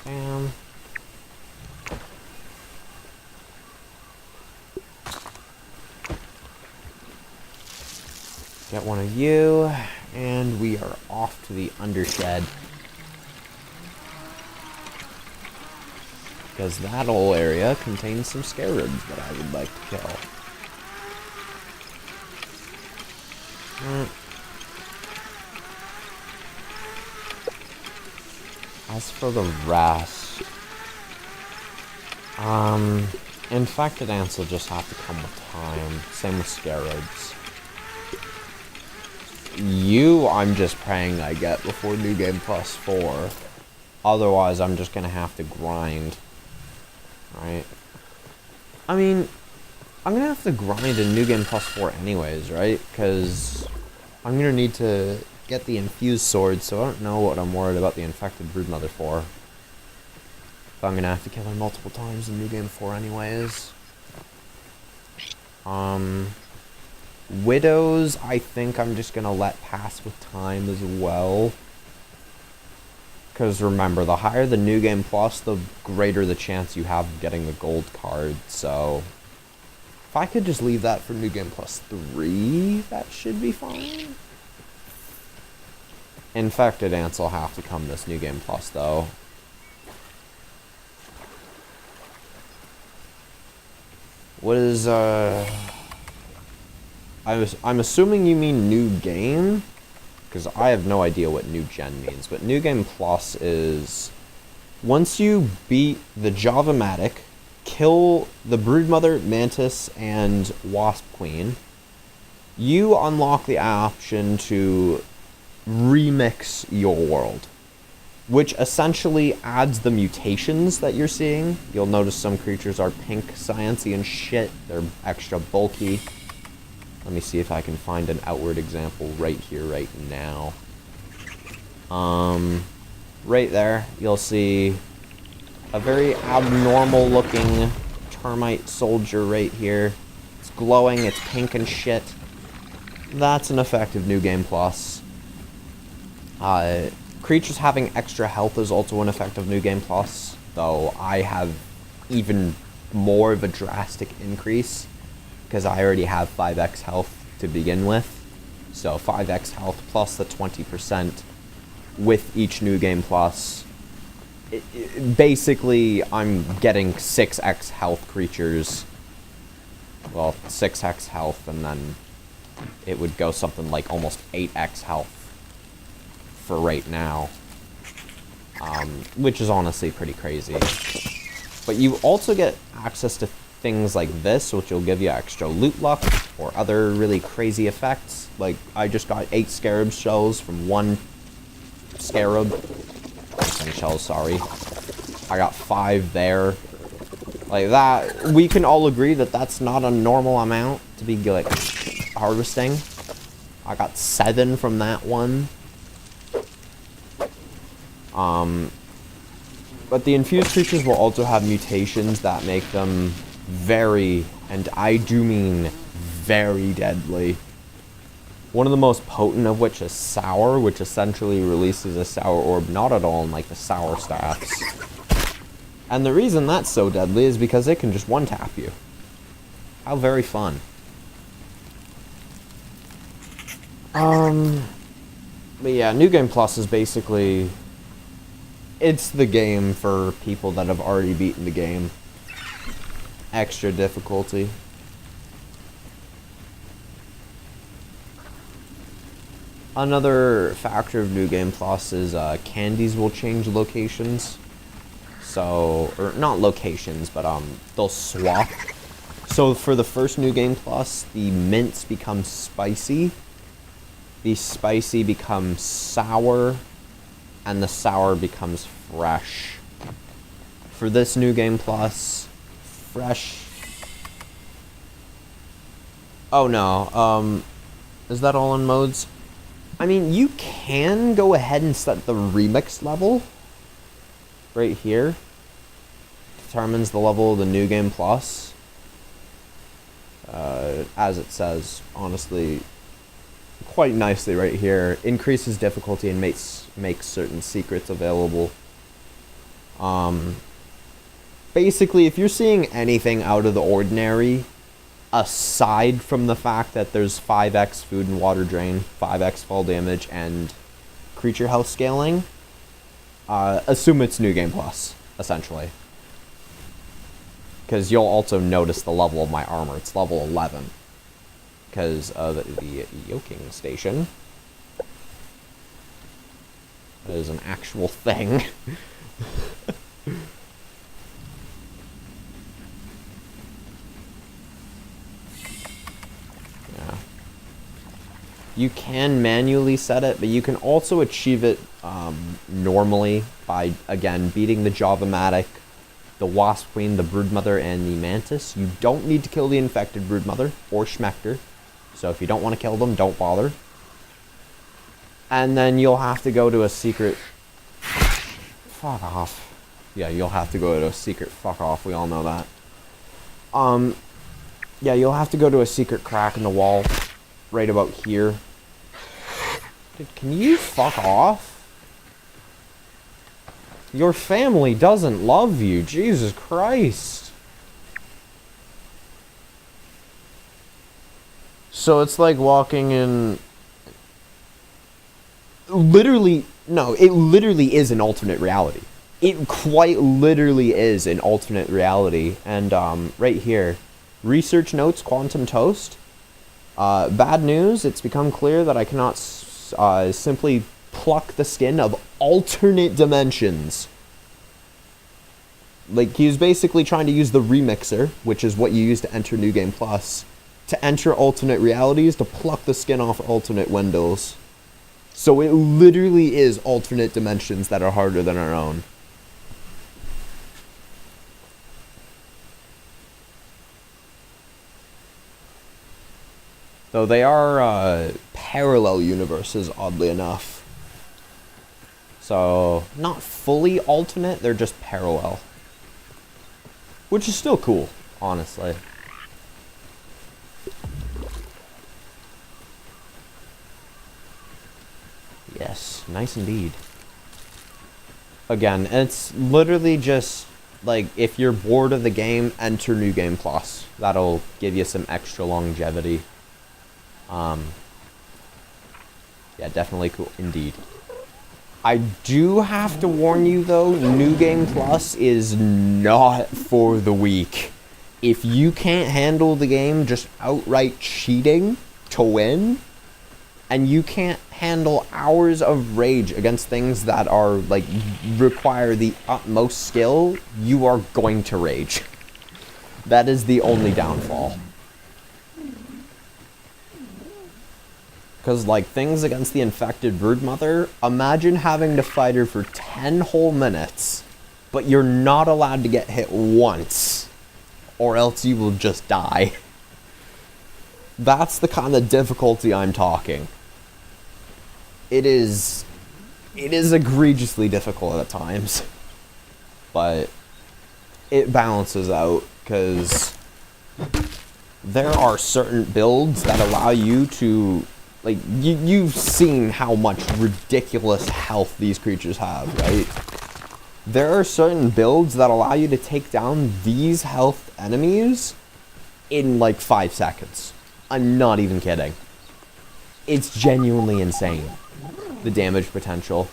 Bam. Get one of you, and we are off to the undershed. Because that whole area contains some scarabs that I would like to kill. As for the rest, infected ants will just have to come with time. Same with scarabs. I'm just praying I get before New Game Plus 4. Otherwise, I'm just gonna have to grind. Right? I mean, I'm gonna have to grind in New Game Plus 4 anyways, right? Because I'm gonna need to get the infused sword, so I don't know what I'm worried about the infected broodmother for. But I'm gonna have to kill her multiple times in New Game 4 anyways. Widows, I think I'm just gonna let pass with time as well. Because remember, the higher the New Game Plus, the greater the chance you have of getting the gold card, so if I could just leave that for New Game Plus 3, that should be fine. Infected ants will have to come this New Game Plus, though. What is, I'm assuming you mean new game? Because I have no idea what new gen means, but New Game Plus is once you beat the Java-matic, kill the Broodmother, Mantis, and Wasp Queen, you unlock the option to remix your world, which essentially adds the mutations that you're seeing. You'll notice some creatures are pink, sciencey, and shit. They're extra bulky. Let me see if I can find an outward example right here, right now. Right there, you'll see a very abnormal looking termite soldier right here. It's glowing, it's pink and shit. That's an effective New Game Plus. Creatures having extra health is also an effect of New Game Plus, though I have even more of a drastic increase because I already have 5x health to begin with. So 5x health plus the 20% with each New Game Plus. Basically, I'm getting 6x health creatures. Well, 6x health, and then it would go something like almost 8x health for right now. Which is honestly pretty crazy. But you also get access to things like this, which will give you extra loot luck, or other really crazy effects. Like, I just got 8 scarab shells from 1 scarab. Shells, sorry. I got 5 there. Like that, we can all agree that that's not a normal amount to be, like, harvesting. I got 7 from that one. But the infused creatures will also have mutations that make them very, and I do mean very deadly. One of the most potent of which is Sour, which essentially releases a Sour Orb, not at all in like the Sour stats. And the reason that's so deadly is because it can just one-tap you. How very fun. But yeah, New Game Plus is basically... it's the game for people that have already beaten the game. Extra difficulty. Another factor of New Game Plus is candies will change locations. So, or not locations, but they'll swap. So for the first New Game Plus, the mints become spicy. The spicy becomes sour. And the sour becomes fresh. For this New Game Plus, fresh... oh no, is that all in modes? I mean, you can go ahead and set the remix level. Right here. Determines the level of the New Game Plus. As it says, honestly... quite nicely right here. Increases difficulty and makes certain secrets available. Basically, if you're seeing anything out of the ordinary, aside from the fact that there's 5x food and water drain, 5x fall damage, and creature health scaling, assume it's New Game Plus, essentially. Because you'll also notice the level of my armor. It's level 11. Because of the yoking station. That is an actual thing. Yeah. You can manually set it, but you can also achieve it normally by, again, beating the Java-matic, the Wasp Queen, the Broodmother, and the Mantis. You don't need to kill the infected Broodmother or Schmector. So if you don't want to kill them, don't bother. And then you'll have to go to a secret... fuck off. Yeah, you'll have to go to a secret... fuck off, we all know that. Yeah, you'll have to go to a secret crack in the wall. Right about here. Dude, can you fuck off? Your family doesn't love you, Jesus Christ. So it's like walking in... literally, no, it literally is an alternate reality. It quite literally is an alternate reality. And right here, research notes, quantum toast. Bad news, it's become clear that I cannot simply pluck the skin of alternate dimensions. Like, he was basically trying to use the remixer, which is what you use to enter New Game Plus, to enter alternate realities, to pluck the skin off alternate windows. So it literally is alternate dimensions that are harder than our own. Though they are parallel universes, oddly enough. So, not fully alternate, they're just parallel. Which is still cool, honestly. Yes. Nice indeed. Again, it's literally just, like, if you're bored of the game, enter New Game Plus. That'll give you some extra longevity. Yeah, definitely cool indeed. I do have to warn you, though, New Game Plus is not for the weak. If you can't handle the game just outright cheating to win, and you can't handle hours of rage against things that are, like, require the utmost skill, you are going to rage. That is the only downfall. Because, like, things against the infected broodmother, imagine having to fight her for 10 whole minutes, but you're not allowed to get hit once, or else you will just die. That's the kind of difficulty I'm talking. It is egregiously difficult at times, but it balances out, because there are certain builds that allow you to, like, you've seen how much ridiculous health these creatures have, right? There are certain builds that allow you to take down these health enemies in, like, 5 seconds. I'm not even kidding. It's genuinely insane, the damage potential.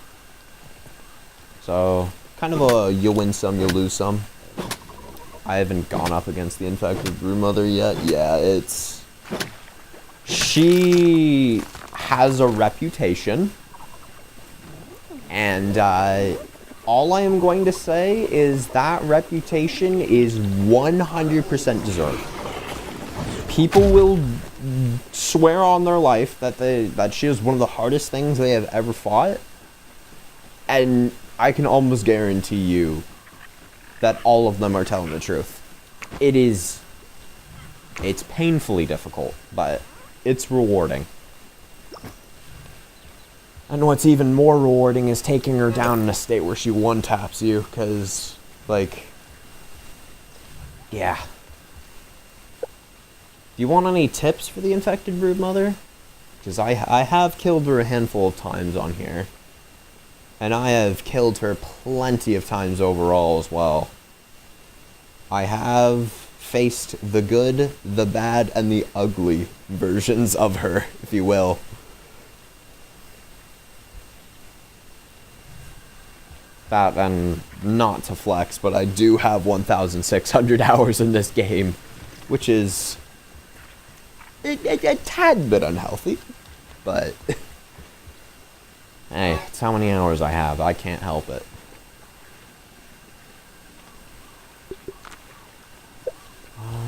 So, kind of a you win some, you lose some. I haven't gone up against the infected broodmother yet. Yeah, it's... She has a reputation, and all I am going to say is that reputation is 100% deserved. People will swear on their life that she is one of the hardest things they have ever fought, and I can almost guarantee you that all of them are telling the truth. It's painfully difficult, but it's rewarding. And what's even more rewarding is taking her down in a state where she one-taps you, because, like, yeah. Do you want any tips for the infected broodmother? Because I have killed her a handful of times on here. And I have killed her plenty of times overall as well. I have faced the good, the bad, and the ugly versions of her, if you will. That, and not to flex, but I do have 1,600 hours in this game, which is a tad bit unhealthy, but hey, it's how many hours I have. I can't help it. How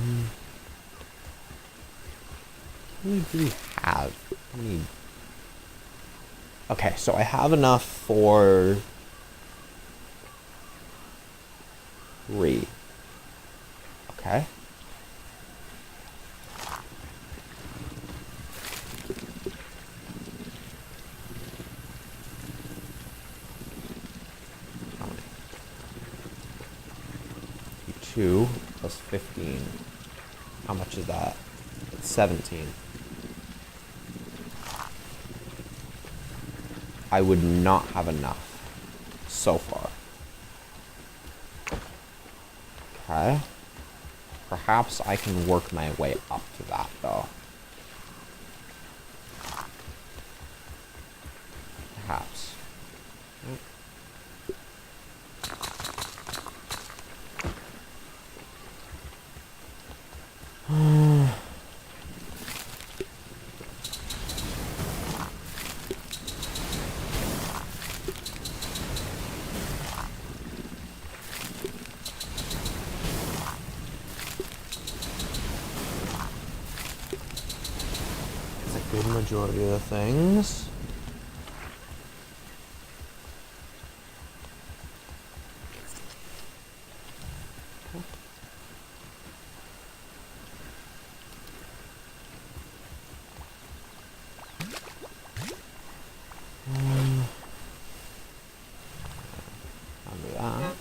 many do we have? How many? Okay, so I have enough for 3. Okay. How many? 2 plus 15. How much is that? It's 17. I would not have enough so far. Okay. Perhaps I can work my way up to that, though. Perhaps. Good majority of the things. I'll do that.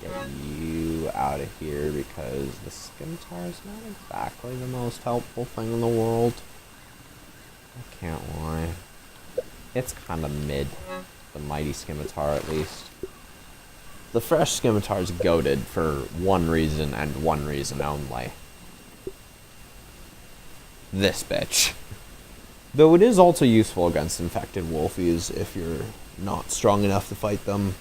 Get you out of here because the scimitar is not exactly the most helpful thing in the world. I can't lie. It's kind of mid. The mighty scimitar, at least. The fresh scimitar's goated for one reason and one reason only. This bitch. Though it is also useful against infected wolfies if you're not strong enough to fight them.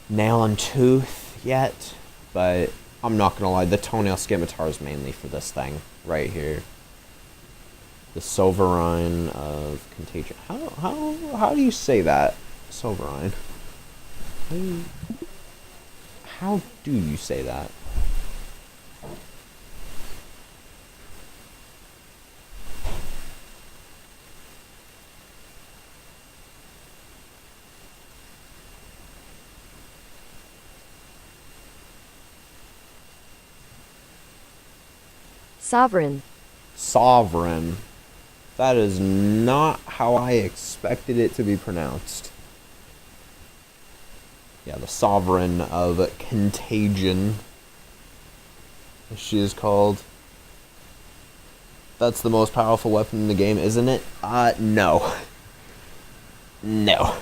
Nail and tooth yet, but I'm not gonna lie, the toenail scimitar is mainly for this thing right here. The sovereign of contagion. How do you say that? Sovereign. How do you say that? Sovereign. Sovereign. That is not how I expected it to be pronounced. Yeah, the sovereign of contagion, as she is called. That's the most powerful weapon in the game, isn't it? No. No.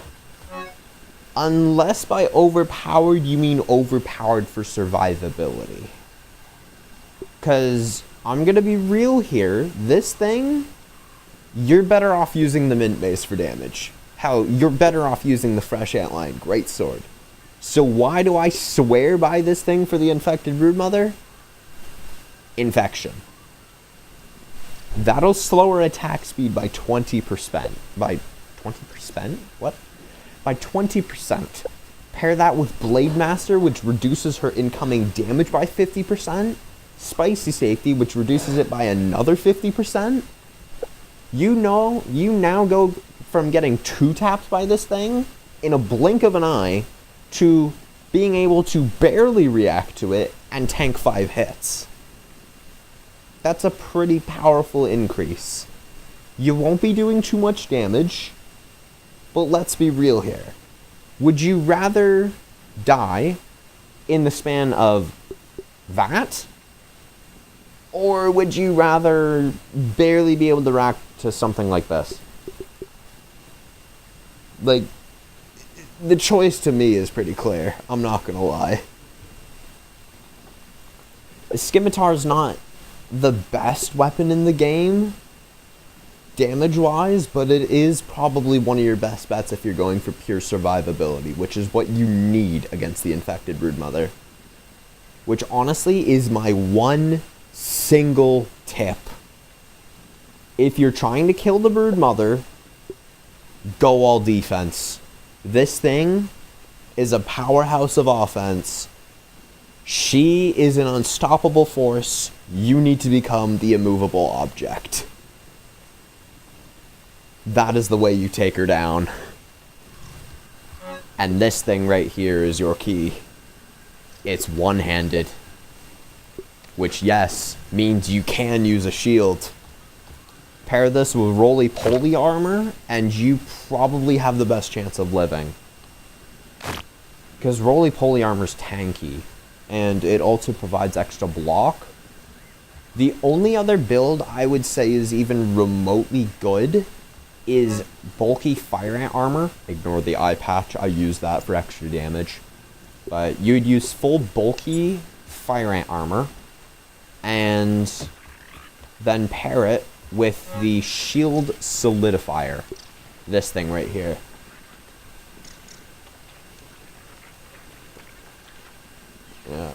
Unless by overpowered you mean overpowered for survivability. Because I'm gonna be real here, this thing, you're better off using the mint mace for damage. Hell, you're better off using the fresh antlion greatsword. So why do I swear by this thing for the infected broodmother? Infection. That'll slow her attack speed by 20%. By 20%? What? By 20%. Pair that with Blade Master, which reduces her incoming damage by 50%. Spicy Safety, which reduces it by another 50%. You now go from getting 2 taps by this thing in a blink of an eye to being able to barely react to it and tank 5 hits. That's a pretty powerful increase. You won't be doing too much damage, but let's be real here. Would you rather die in the span of that? Or would you rather barely be able to react to something like this? Like, the choice to me is pretty clear. I'm not gonna lie. The scimitar's not the best weapon in the game, damage-wise, but it is probably one of your best bets if you're going for pure survivability, which is what you need against the infected broodmother. Which honestly is my one single tip. If you're trying to kill the broodmother, go all defense. This thing is a powerhouse of offense. She is an unstoppable force. You need to become the immovable object. That is the way you take her down. And this thing right here is your key. It's one-handed. Which, yes, means you can use a shield. Pair this with roly-poly armor, and you probably have the best chance of living. Because roly-poly armor's tanky, and it also provides extra block. The only other build I would say is even remotely good is bulky fire ant armor. Ignore the eye patch, I use that for extra damage. But you'd use full bulky fire ant armor, and then pair it with the shield solidifier. This thing right here. Yeah.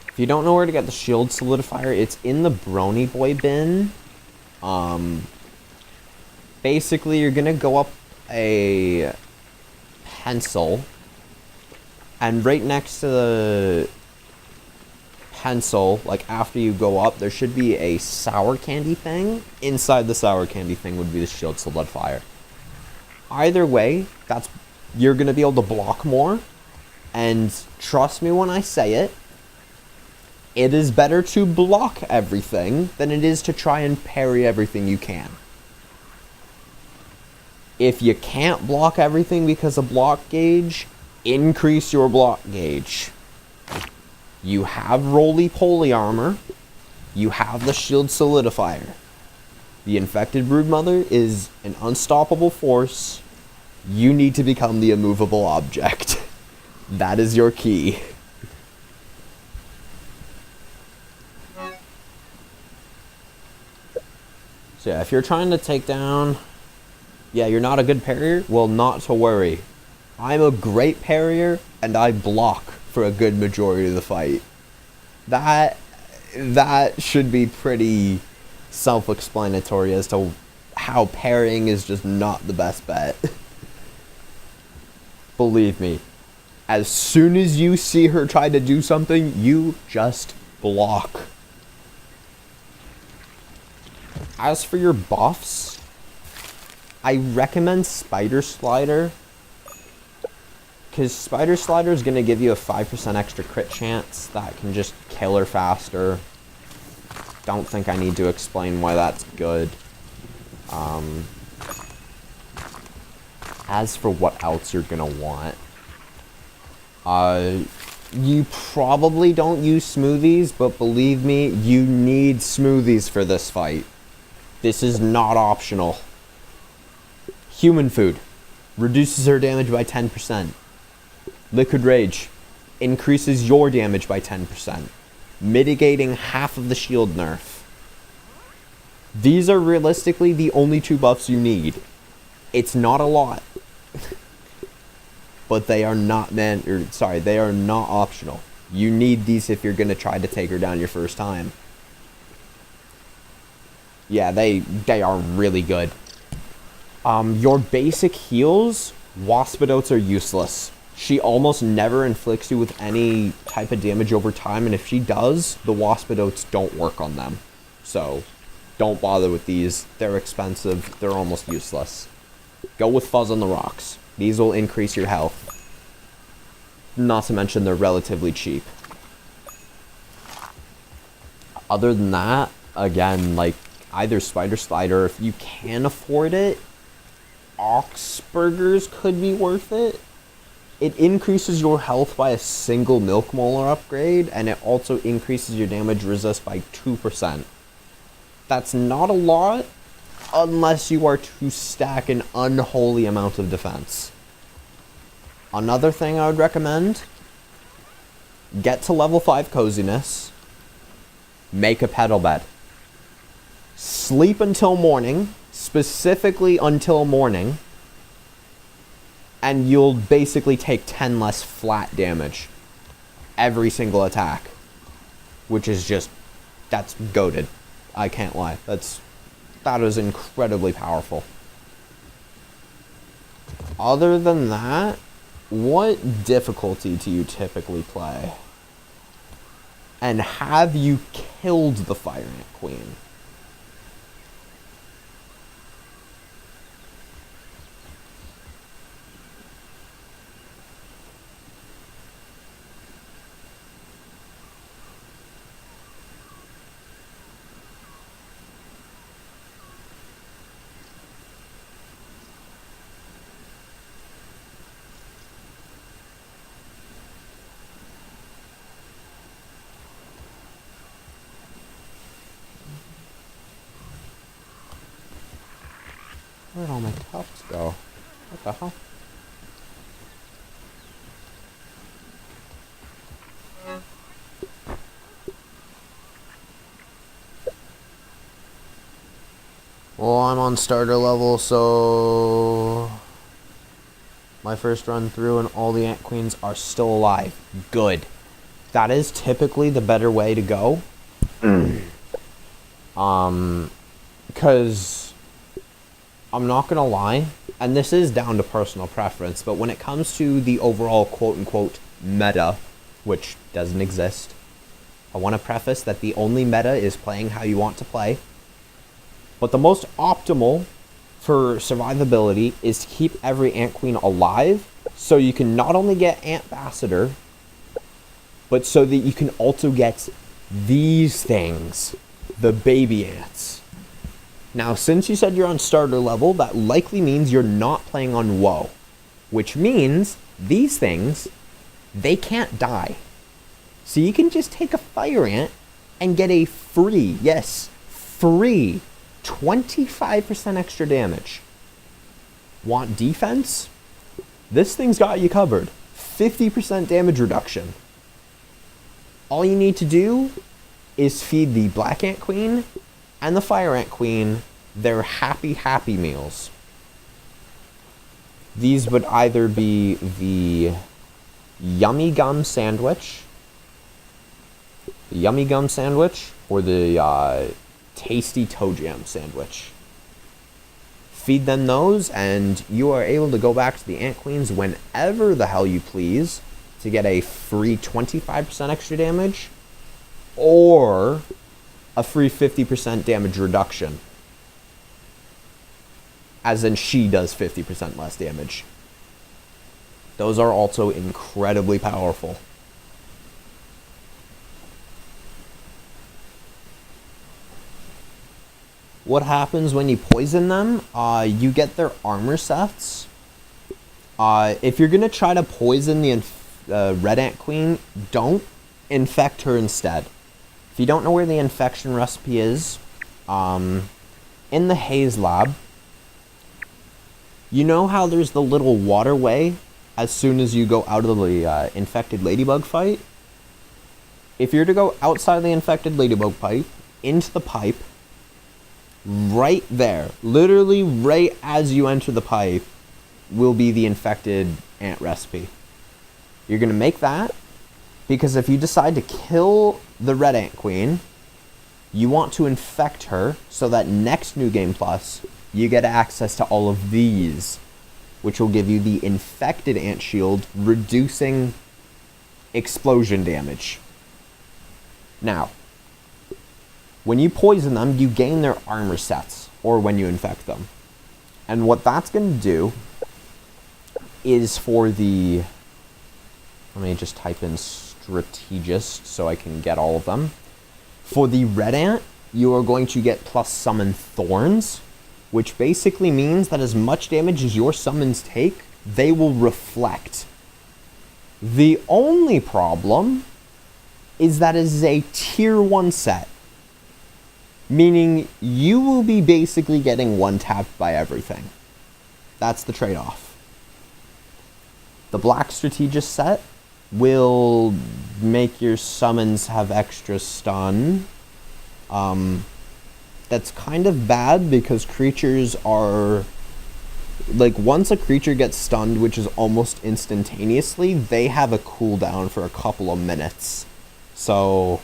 If you don't know where to get the shield solidifier, it's in the Brony Boy bin. Basically, you're gonna go up a pencil, and right next to the pencil, like after you go up, there should be a sour candy thing. Inside the sour candy thing would be the shield solidifier. Either way, you're gonna be able to block more, and trust me when I say it, it is better to block everything than it is to try and parry everything you can. If you can't block everything because of block gauge, increase your block gauge. You have roly-poly armor. You have the shield solidifier. The infected broodmother is an unstoppable force. You need to become the immovable object. That is your key. So yeah, if you're trying to take down... Yeah, you're not a good parrier? Well, not to worry. I'm a great parrier, and I block for a good majority of the fight. That should be pretty self-explanatory as to how parrying is just not the best bet. Believe me, as soon as you see her try to do something, you just block. As for your buffs, I recommend Spider Slider, because Spider Slider is going to give you a 5% extra crit chance that can just kill her faster. Don't think I need to explain why that's good. As for what else you're going to want, you probably don't use smoothies, but believe me, you need smoothies for this fight. This is not optional. Human food reduces her damage by 10%. Liquid Rage increases your damage by 10%, mitigating half of the shield nerf. These are realistically the only 2 buffs you need. It's not a lot. But they are not they are not optional. You need these if you're going to try to take her down your first time. Yeah, they are really good. Your basic heals, Waspidotes are useless. She almost never inflicts you with any type of damage over time, and if she does, the Waspidotes don't work on them. So, don't bother with these. They're expensive. They're almost useless. Go with Fuzz on the Rocks. These will increase your health. Not to mention they're relatively cheap. Other than that, again, like, either Spider Slider, if you can afford it, Oxburgers could be worth it. It increases your health by a single Milk Molar upgrade, and it also increases your damage resist by 2%. That's not a lot, unless you are to stack an unholy amount of defense. Another thing I would recommend, get to level 5 coziness, make a pedal bed. Sleep until morning, specifically until morning, and you'll basically take 10 less flat damage every single attack, which is just, that's goated. I can't lie. That is incredibly powerful. Other than that, what difficulty do you typically play? And have you killed the Fire Ant Queen? Where'd all my tufts go? What the hell? Well, I'm on starter level, so my first run through and all the Ant Queens are still alive. Good. That is typically the better way to go. Because I'm not gonna lie, and this is down to personal preference, but when it comes to the overall quote-unquote meta, which doesn't exist, I want to preface that the only meta is playing how you want to play. But the most optimal for survivability is to keep every Ant Queen alive, so you can not only get Antbassador, but so that you can also get these things, the baby ants. Now, since you said you're on starter level, that likely means you're not playing on WoW, which means these things, they can't die. So you can just take a fire ant and get a free, yes, free 25% extra damage. Want defense? This thing's got you covered. 50% damage reduction. All you need to do is feed the black ant queen and the fire ant queen their happy meals. These would either be the yummy gum sandwich, or the tasty toe jam sandwich. Feed them those, and you are able to go back to the ant queens whenever the hell you please to get a free 25% extra damage or a free 50% damage reduction. As in, she does 50% less damage. Those are also incredibly powerful. What happens when you poison them? You get their armor sets. If you're going to try to poison the red ant queen, don't infect her instead. If you don't know where the infection recipe is, in the Haze lab, you know how there's the little waterway as soon as you go out of the infected ladybug fight? If you're to go outside of the infected ladybug pipe, into the pipe, right there, literally right as you enter the pipe, will be the infected ant recipe. You're going to make that, because if you decide to kill the red ant queen, you want to infect her so that next New Game Plus, you get access to all of these, which will give you the infected ant shield, reducing explosion damage. Now, when you poison them, you gain their armor sets, or when you infect them. And what that's going to do is for the... Let me just type in strategist so I can get all of them. For the red ant, you are going to get plus summon thorns, which basically means that as much damage as your summons take, they will reflect. The only problem is that it is a tier 1 set, meaning you will be basically getting one-tapped by everything. That's the trade-off. The black strategist set will make your summons have extra stun. That's kind of bad because creatures are... Like, once a creature gets stunned, which is almost instantaneously, they have a cooldown for a couple of minutes. So,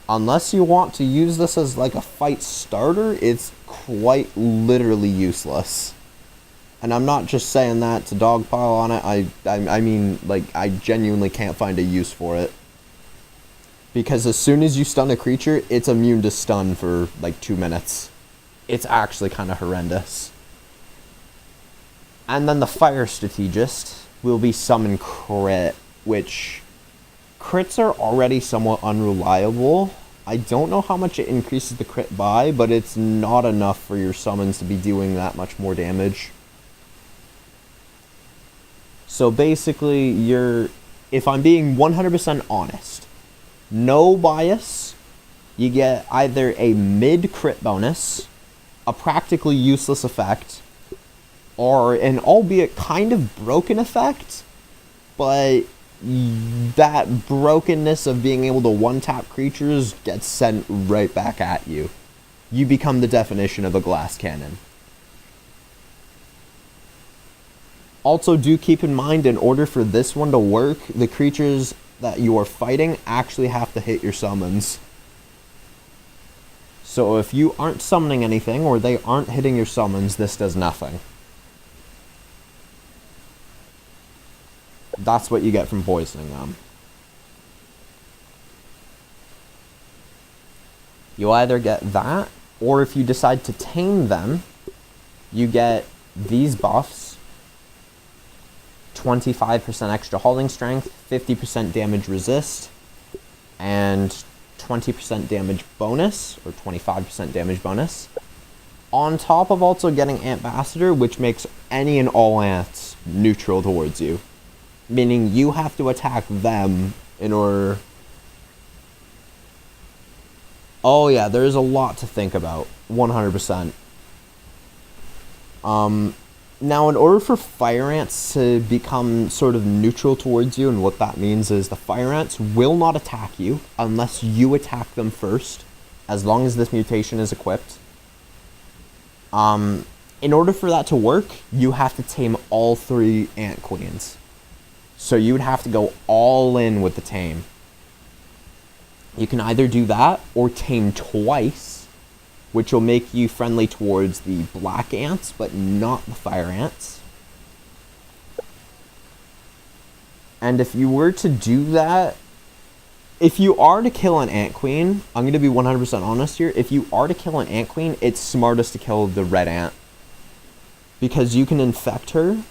unless you want to use this as like a fight starter, it's quite literally useless. And I'm not just saying that to dogpile on it, I mean, like, I genuinely can't find a use for it. Because as soon as you stun a creature, it's immune to stun for like 2 minutes. It's actually kind of horrendous. And then the fire strategist will be summon crit, which crits are already somewhat unreliable. I don't know how much it increases the crit by, but it's not enough for your summons to be doing that much more damage. So basically, if I'm being 100% honest, no bias, you get either a mid crit bonus, a practically useless effect, or an albeit kind of broken effect, but that brokenness of being able to one-tap creatures gets sent right back at you. You become the definition of a glass cannon. Also, do keep in mind, in order for this one to work, the creatures that you are fighting actually have to hit your summons. So if you aren't summoning anything, or they aren't hitting your summons, this does nothing. That's what you get from poisoning them. You either get that, or if you decide to tame them, you get these buffs. 25% extra holding strength, 50% damage resist, and 20% damage bonus, or 25% damage bonus. On top of also getting Ambassador, which makes any and all ants neutral towards you. Meaning you have to attack them in order Oh yeah, there's a lot to think about. 100%. Now, in order for fire ants to become sort of neutral towards you, and what that means is the fire ants will not attack you unless you attack them first, as long as this mutation is equipped. In order for that to work, you have to tame all 3 ant queens. So you would have to go all in with the tame. You can either do that or tame twice, which will make you friendly towards the black ants, but not the fire ants. And if you were to do that, if you are to kill an ant queen, I'm going to be 100% honest here, if you are to kill an ant queen, it's smartest to kill the red ant. Because you can infect her,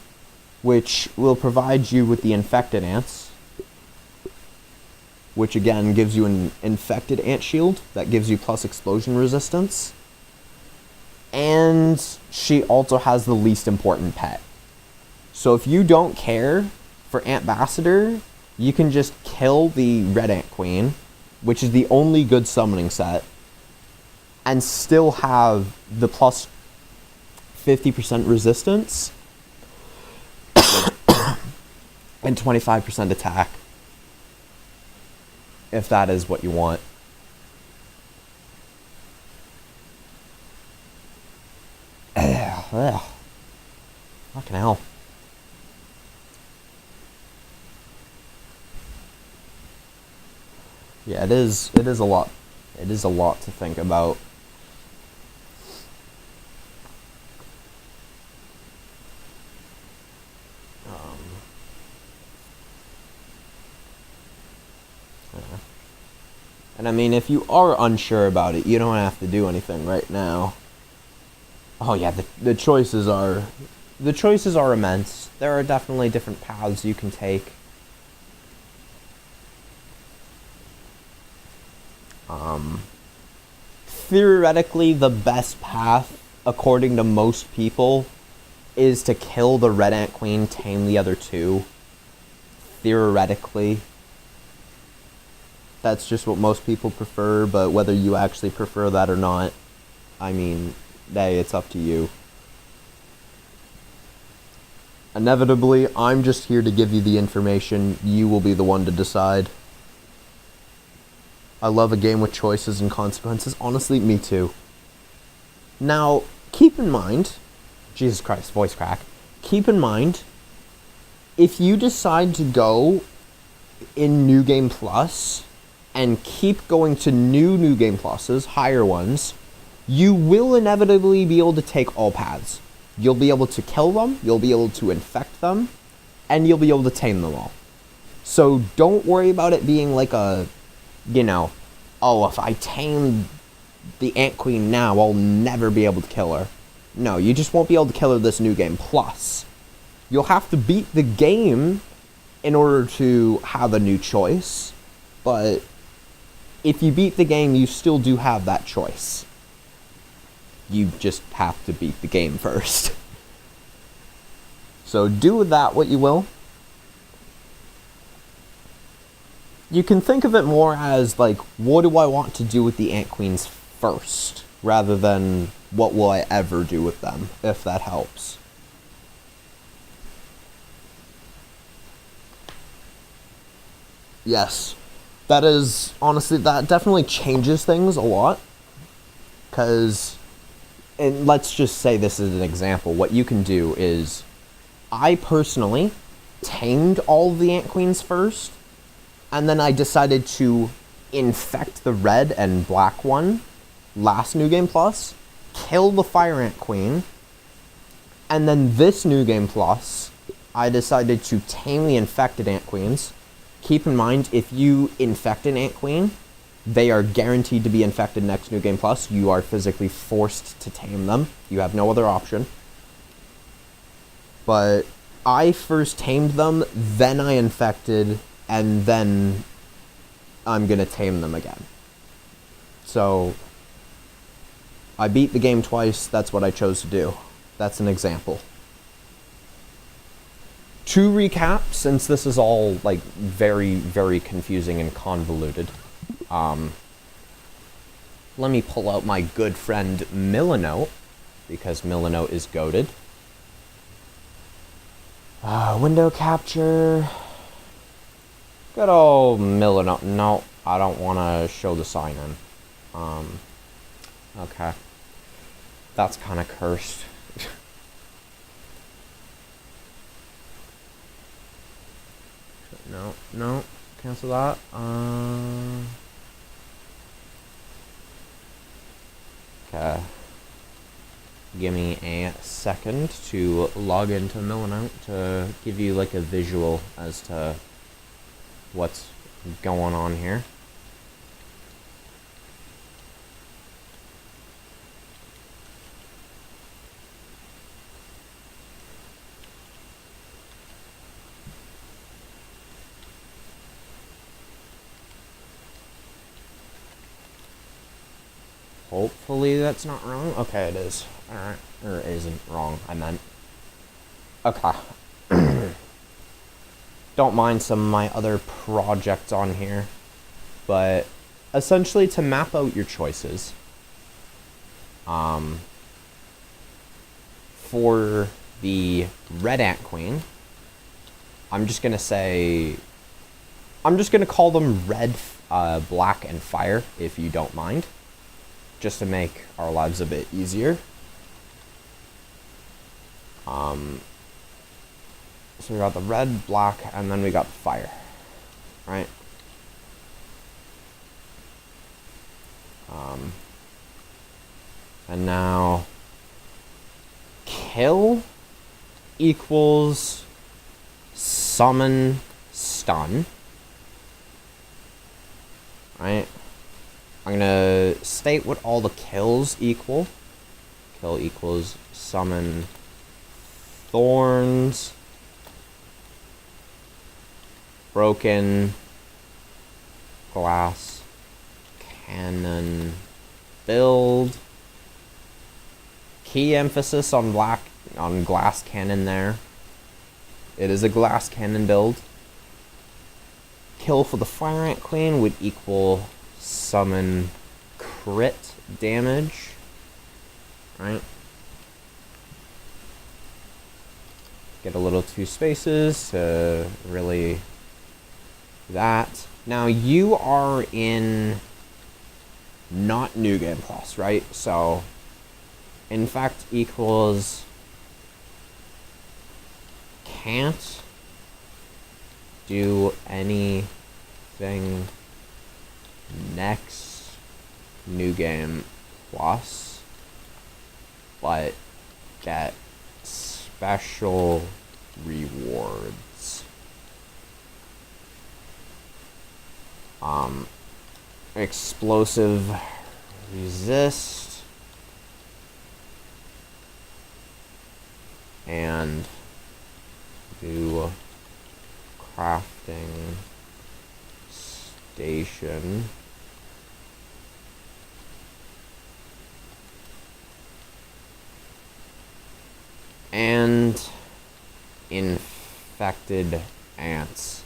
which will provide you with the infected ants, which again gives you an infected ant shield that gives you plus explosion resistance. And she also has the least important pet. So if you don't care for Antbassador, you can just kill the red ant queen, which is the only good summoning set, and still have the plus 50% resistance and 25% attack, if that is what you want. Ugh. Fucking hell. Yeah, it is a lot. It is a lot to think about. And I mean, if you are unsure about it, you don't have to do anything right now. Oh yeah, the choices are immense. There are definitely different paths you can take. Theoretically, the best path, according to most people, is to kill the red ant queen, tame the other 2. Theoretically. That's just what most people prefer, but whether you actually prefer that or not, I mean, hey, it's up to you. Inevitably, I'm just here to give you the information. You will be the one to decide. I love a game with choices and consequences. Honestly, me too. Now, keep in mind, Jesus Christ, voice crack. Keep in mind, if you decide to go in New Game Plus and keep going to New Game Pluses, higher ones, you will inevitably be able to take all paths. You'll be able to kill them, you'll be able to infect them, and you'll be able to tame them all. So don't worry about it being like a, you know, oh, if I tame the Ant Queen now, I'll never be able to kill her. No, you just won't be able to kill her this New Game Plus. You'll have to beat the game in order to have a new choice, but if you beat the game, you still do have that choice. You just have to beat the game first. So do with that what you will. You can think of it more as, like, what do I want to do with the Ant Queens first, rather than what will I ever do with them, if that helps. Yes. That is, honestly, that definitely changes things a lot. Because, and let's just say this is an example, what you can do is, I personally tamed all of the Ant Queens first, and then I decided to infect the red and black one last New Game Plus, kill the Fire Ant Queen, and then this New Game Plus, I decided to tame the infected Ant Queens. Keep in mind, if you infect an Ant Queen, they are guaranteed to be infected next New Game Plus. You are physically forced to tame them. You have no other option. But I first tamed them, then I infected, and then I'm gonna tame them again. So, I beat the game twice, that's what I chose to do. That's an example. To recap, since this is all, like, very, very confusing and convoluted, let me pull out my good friend Milanote, because Milanote is goated. Window capture. Good old Milanote. No, I don't want to show the sign in. Okay. That's kind of cursed. No, cancel that. Okay. Give me a second to log into Milanote to give you like a visual as to what's going on here. Hopefully that's not wrong. Okay, it is. Alright. Or it isn't wrong, I meant. Okay. Don't mind some of my other projects on here. But essentially to map out your choices. For the red ant queen, I'm just gonna call them red, black, and fire, if you don't mind. Just to make our lives a bit easier. So we got the red, black, and then we got the fire, right? And now kill equals summon stun, right? I'm gonna state what all the kills equal. Kill equals summon thorns, broken glass cannon build. Key emphasis on glass cannon there. It is a glass cannon build. Kill for the fire ant queen would equal summon crit damage, right? Get a little two spaces to really that. Now you are in not New Game Plus, right? So infect equals can't do anything next New Game Plus, but get special rewards. Explosive resist and do crafting station. And infected ants.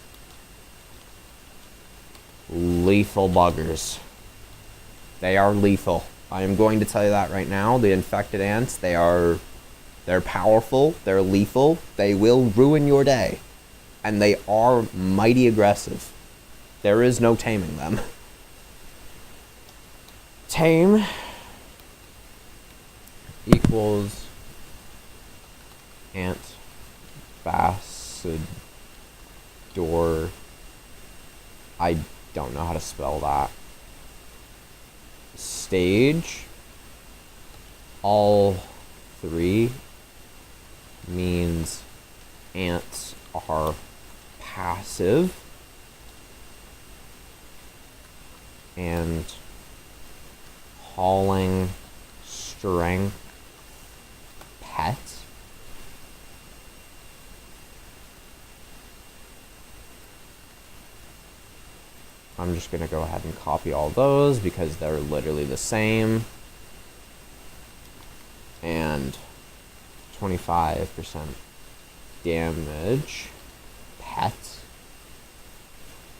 Lethal buggers. They are lethal. I am going to tell you that right now. The infected ants, they're powerful, they're lethal, they will ruin your day. And they are mighty aggressive. There is no taming them. Tame equals ambassador. I don't know how to spell that. Stage. All three means ants are passive. And hauling strength pet. I'm just going to go ahead and copy all those because they're literally the same. And 25% damage pet.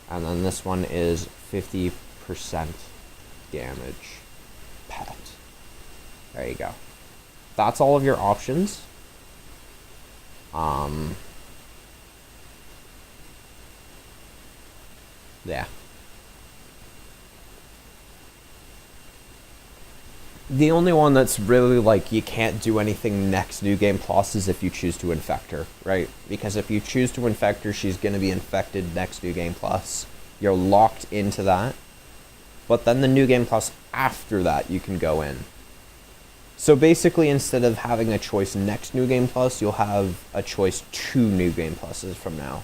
And then this one is 50% damage. pet. There you go. That's all of your options. Yeah. The only one that's really like you can't do anything next New Game Plus is if you choose to infect her, right? Because if you choose to infect her, she's going to be infected next New Game Plus. You're locked into that. But then the New Game Plus after that, you can go in. So basically, instead of having a choice next New Game Plus, you'll have a choice 2 New Game Pluses from now,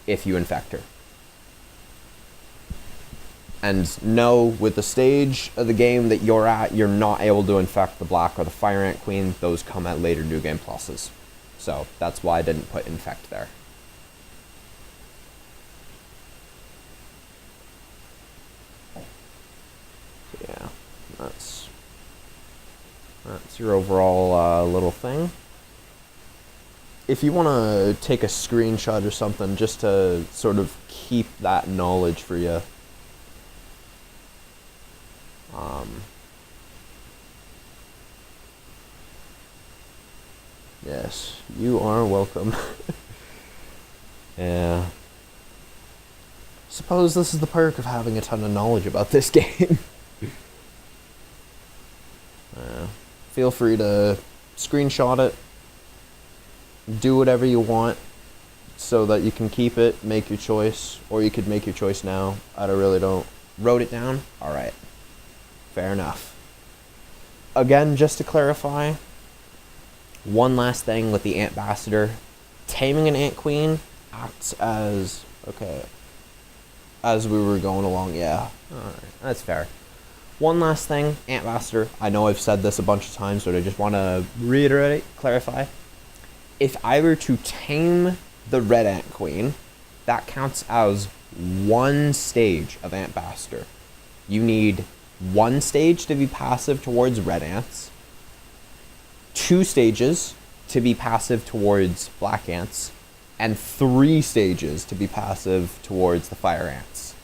if you infect her. And no, with the stage of the game that you're at, you're not able to infect the Black or the Fire Ant Queen. Those come at later New Game Pluses. So that's why I didn't put infect there. Yeah, that's your overall little thing. If you want to take a screenshot or something just to sort of keep that knowledge for you. Yes, you are welcome. Yeah. Suppose this is the perk of having a ton of knowledge about this game. Feel free to screenshot it, do whatever you want so that you can keep it, make your choice, or you could make your choice now. I really don't. Wrote it down? Alright. Fair enough. Again, just to clarify, one last thing with the Antbassador. Taming an Ant Queen acts as... Okay. As we were going along, yeah. Alright, that's fair. One last thing, Antbassador. I know I've said this a bunch of times, but I just want to reiterate, clarify. If I were to tame the Red Ant Queen, that counts as one stage of Antbassador. You need one stage to be passive towards red ants, 2 stages to be passive towards black ants, and 3 stages to be passive towards the fire ants.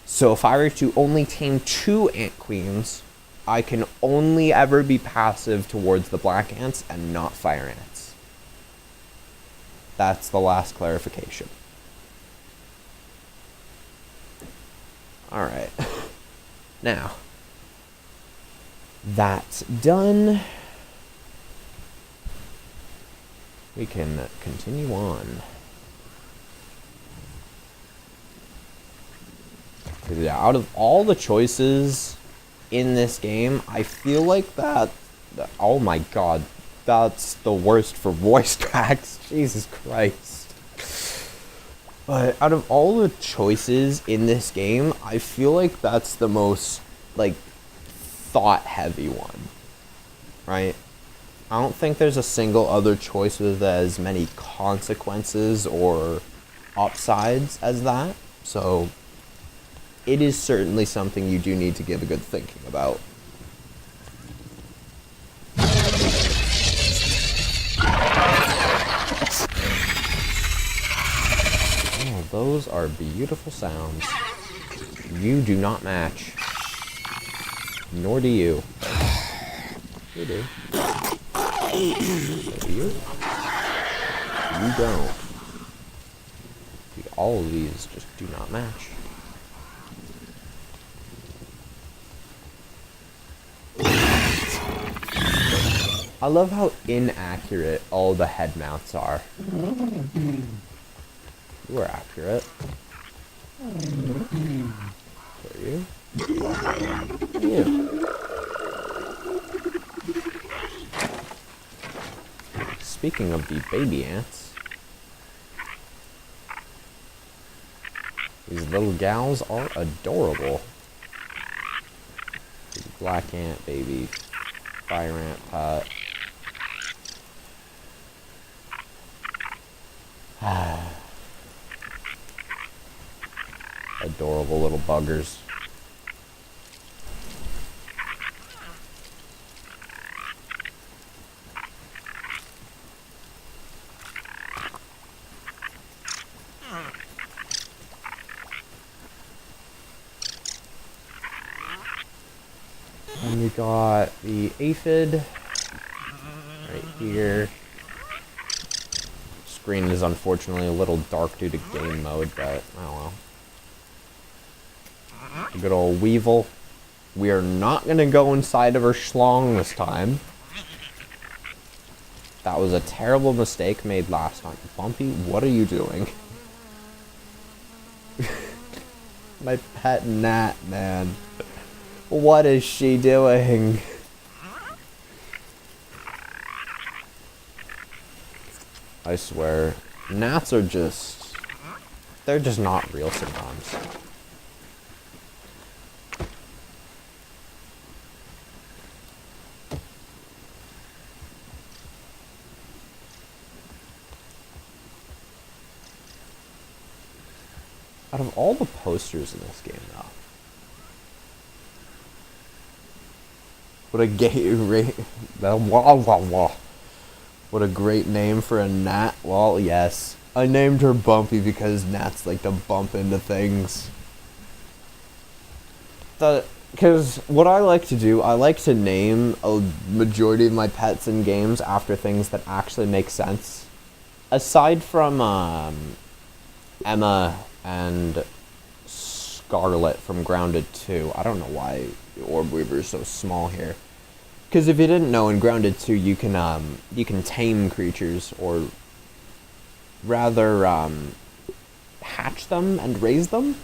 So if I were to only tame 2 ant queens, I can only ever be passive towards the black ants and not fire ants. That's the last clarification. Alright. Now, that's done. We can continue on. Yeah, out of all the choices in this game, I feel like that... Oh my god, that's the worst for voice cracks. Jesus Christ. But out of all the choices in this game, I feel like that's the most, like, thought-heavy one. Right? I don't think there's a single other choice with as many consequences or upsides as that. So, it is certainly something you do need to give a good thinking about. Oh, those are beautiful sounds. You do not match. Nor do you. You do. Do you? You don't. Dude, all of these just do not match. I love how inaccurate all the head mounts are. You are accurate. Are you? You. Speaking of the baby ants, these little gals are adorable. Black ant baby, fire ant pot. Adorable little buggers. We got the aphid right here. Screen is unfortunately a little dark due to game mode, but I don't know. A good old weevil. We are not gonna go inside of her schlong this time. That was a terrible mistake made last time. Bumpy, what are you doing? My pet gnat, man. What is she doing? I swear, gnats are just... they're just not real sometimes. Out of all the posters in this game, though, what a great name for a gnat. Well, yes, I named her Bumpy because gnats like to bump into things. Because what I like to do, I like to name a majority of my pets in games after things that actually make sense. Aside from Emma and Scarlet from Grounded 2. I don't know why Orb Weaver is so small here. Because if you didn't know, in Grounded 2 you can tame creatures, or rather hatch them and raise them.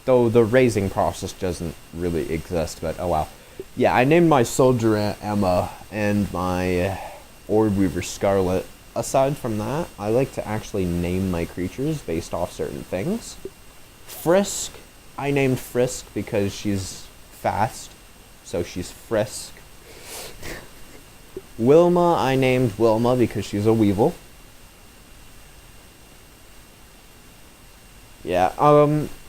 Though the raising process doesn't really exist, but oh well. Yeah, I named my soldier ant Emma and my Orb Weaver Scarlet. Aside from that, I like to actually name my creatures based off certain things. Frisk, I named Frisk because she's fast, so she's Frisk. Wilma, I named Wilma because she's a weevil. Yeah,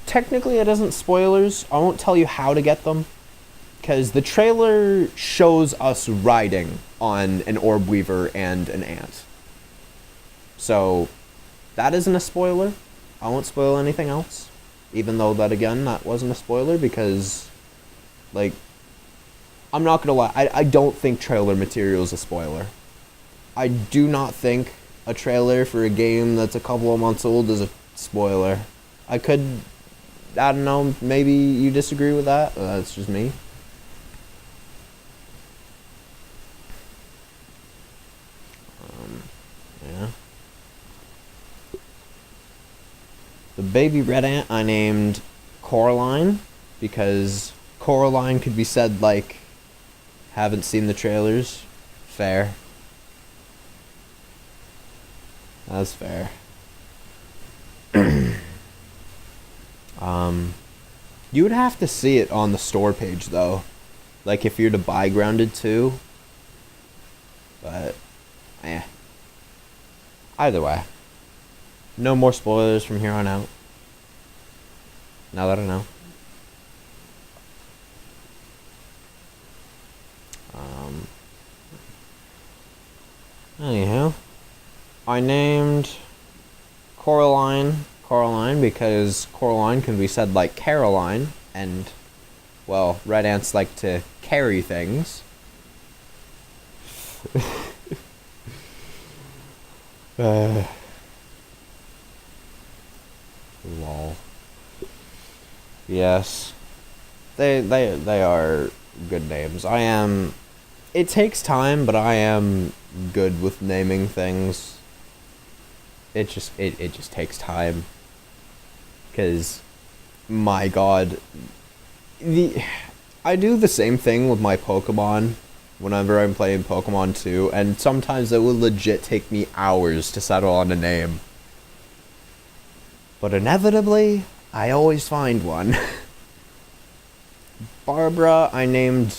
technically it isn't spoilers. I won't tell you how to get them, because the trailer shows us riding on an Orb Weaver and an ant. So, that isn't a spoiler. I won't spoil anything else. Even though that, again, that wasn't a spoiler because, like, I'm not gonna lie, I don't think trailer material is a spoiler. I do not think a trailer for a game that's a couple of months old is a spoiler. I don't know, maybe you disagree with that. That's just me. Yeah. The baby red ant I named Coraline, because Coraline could be said like, haven't seen the trailers. Fair. That's fair. You would have to see it on the store page though. Like if you're to buy Grounded 2. But, either way. No more spoilers from here on out. Now that I know. Anyhow, I named Coraline because Coraline can be said like Caroline, and, well, red ants like to carry things. Lol. Yes. They are good names. It takes time, but I am good with naming things. It just takes time. 'Cause, my god, I do the same thing with my Pokemon whenever I'm playing Pokemon 2, and sometimes it will legit take me hours to settle on a name. But inevitably, I always find one. Barbara, I named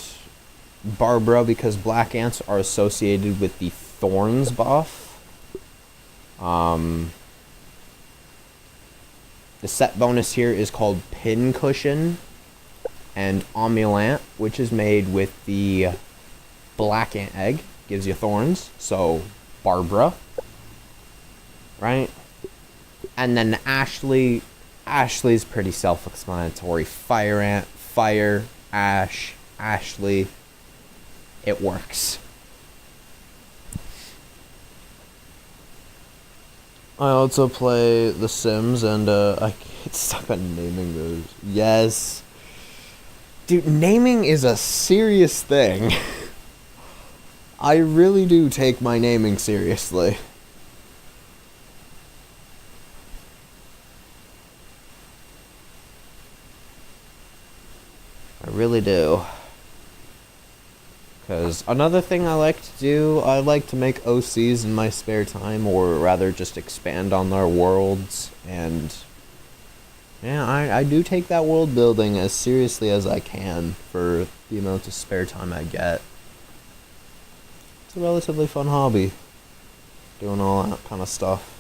Barbara because black ants are associated with the Thorns buff. The set bonus here is called Pincushion and Omulant, which is made with the black ant egg. Gives you thorns, so Barbara. Right? And then Ashley's pretty self-explanatory. Fire ant, fire, Ash, Ashley. It works. I also play The Sims, and I can't stop on naming those. Yes. Dude, naming is a serious thing. I really do take my naming seriously. I really do. Because another thing I like to do, I like to make OCs in my spare time, or rather just expand on their worlds, and yeah, I do take that world building as seriously as I can for the amount of spare time I get. It's a relatively fun hobby, doing all that kind of stuff.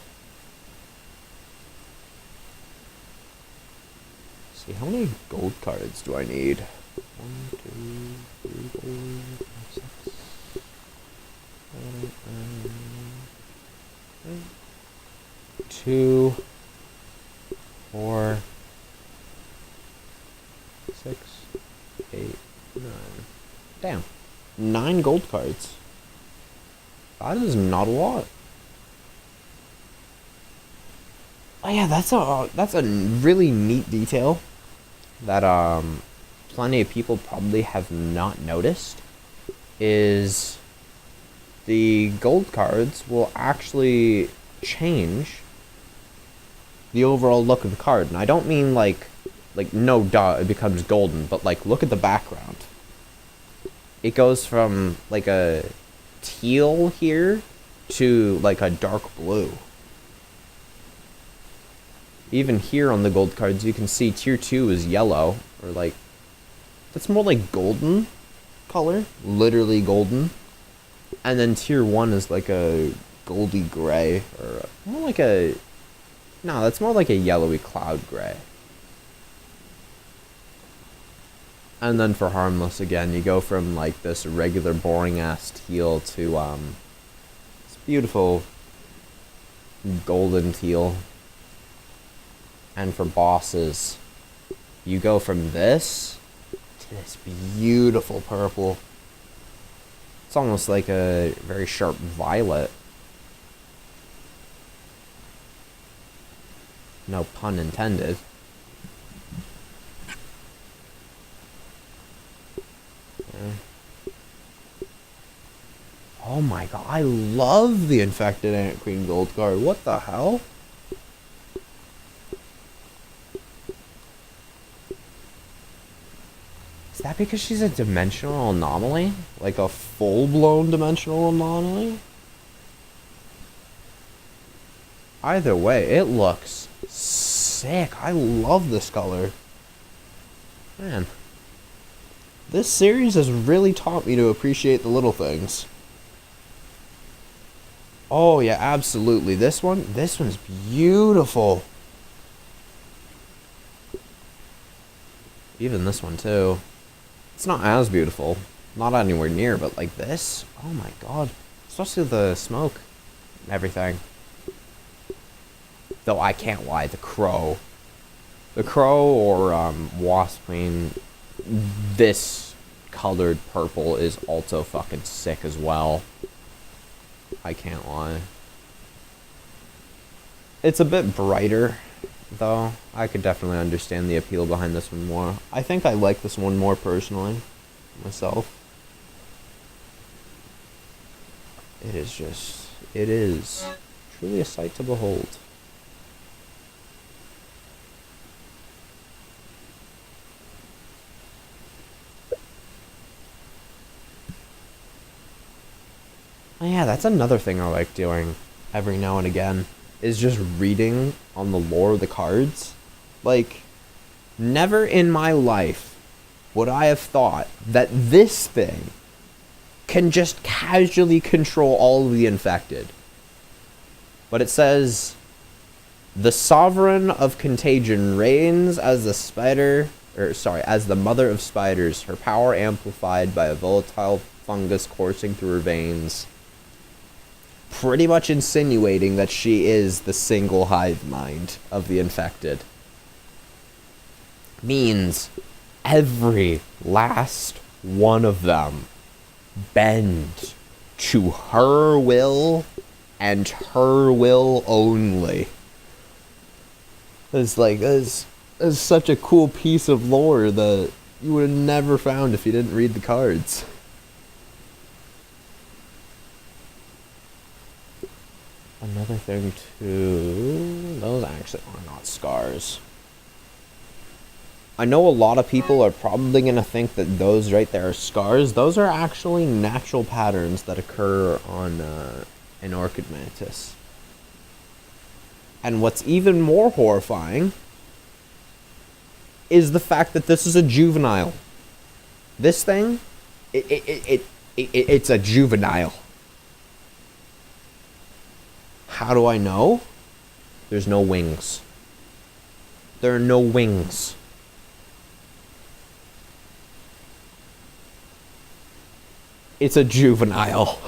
Let's see, how many gold cards do I need? 1, 2, 3, 4, 5, 6, 7, 8, 2, 4, 6, 8, 9. Damn. 9 gold cards. That is not a lot. Oh yeah, that's a really neat detail that plenty of people probably have not noticed, is the gold cards will actually change the overall look of the card. And I don't mean like no duh, it becomes golden, but like look at the background. It goes from like a teal here to like a dark blue. Even here on the gold cards, you can see tier 2 is yellow, or like, that's more like golden color, literally golden. And then tier 1 is like a goldy gray, or more like a, no, that's more like a yellowy cloud gray. And then for harmless, again, you go from like this regular boring ass teal to this beautiful golden teal. And for bosses, you go from this to this beautiful purple. It's almost like a very sharp violet. No pun intended. Oh my god, I love the Infected Ant Queen gold card. What the hell? Is that because she's a dimensional anomaly? Like a full-blown dimensional anomaly? Either way, it looks sick. I love this color. Man. This series has really taught me to appreciate the little things. Oh yeah, absolutely. This one's beautiful. Even this one too. It's not as beautiful. Not anywhere near, but like this? Oh my god. Especially the smoke and everything. Though I can't lie, the crow. The crow or wasp queen, this colored purple is also fucking sick as well. I can't lie. It's a bit brighter, though. I could definitely understand the appeal behind this one more. I think I like this one more personally, myself. It is truly a sight to behold. Oh yeah, that's another thing I like doing every now and again, is just reading on the lore of the cards. Like, never in my life would I have thought that this thing can just casually control all of the infected. But it says, the sovereign of contagion reigns as the spider, as the mother of spiders, her power amplified by a volatile fungus coursing through her veins. Pretty much insinuating that she is the single hive mind of the infected. Means every last one of them bend to her will and her will only. It's like, it's such a cool piece of lore that you would have never found if you didn't read the cards. Another thing too, those actually are not scars. I know a lot of people are probably going to think that those right there are scars. Those are actually natural patterns that occur on an orchid mantis. And what's even more horrifying is the fact that this is a juvenile. This thing, it's a juvenile. How do I know? There's no wings. There are no wings. It's a juvenile.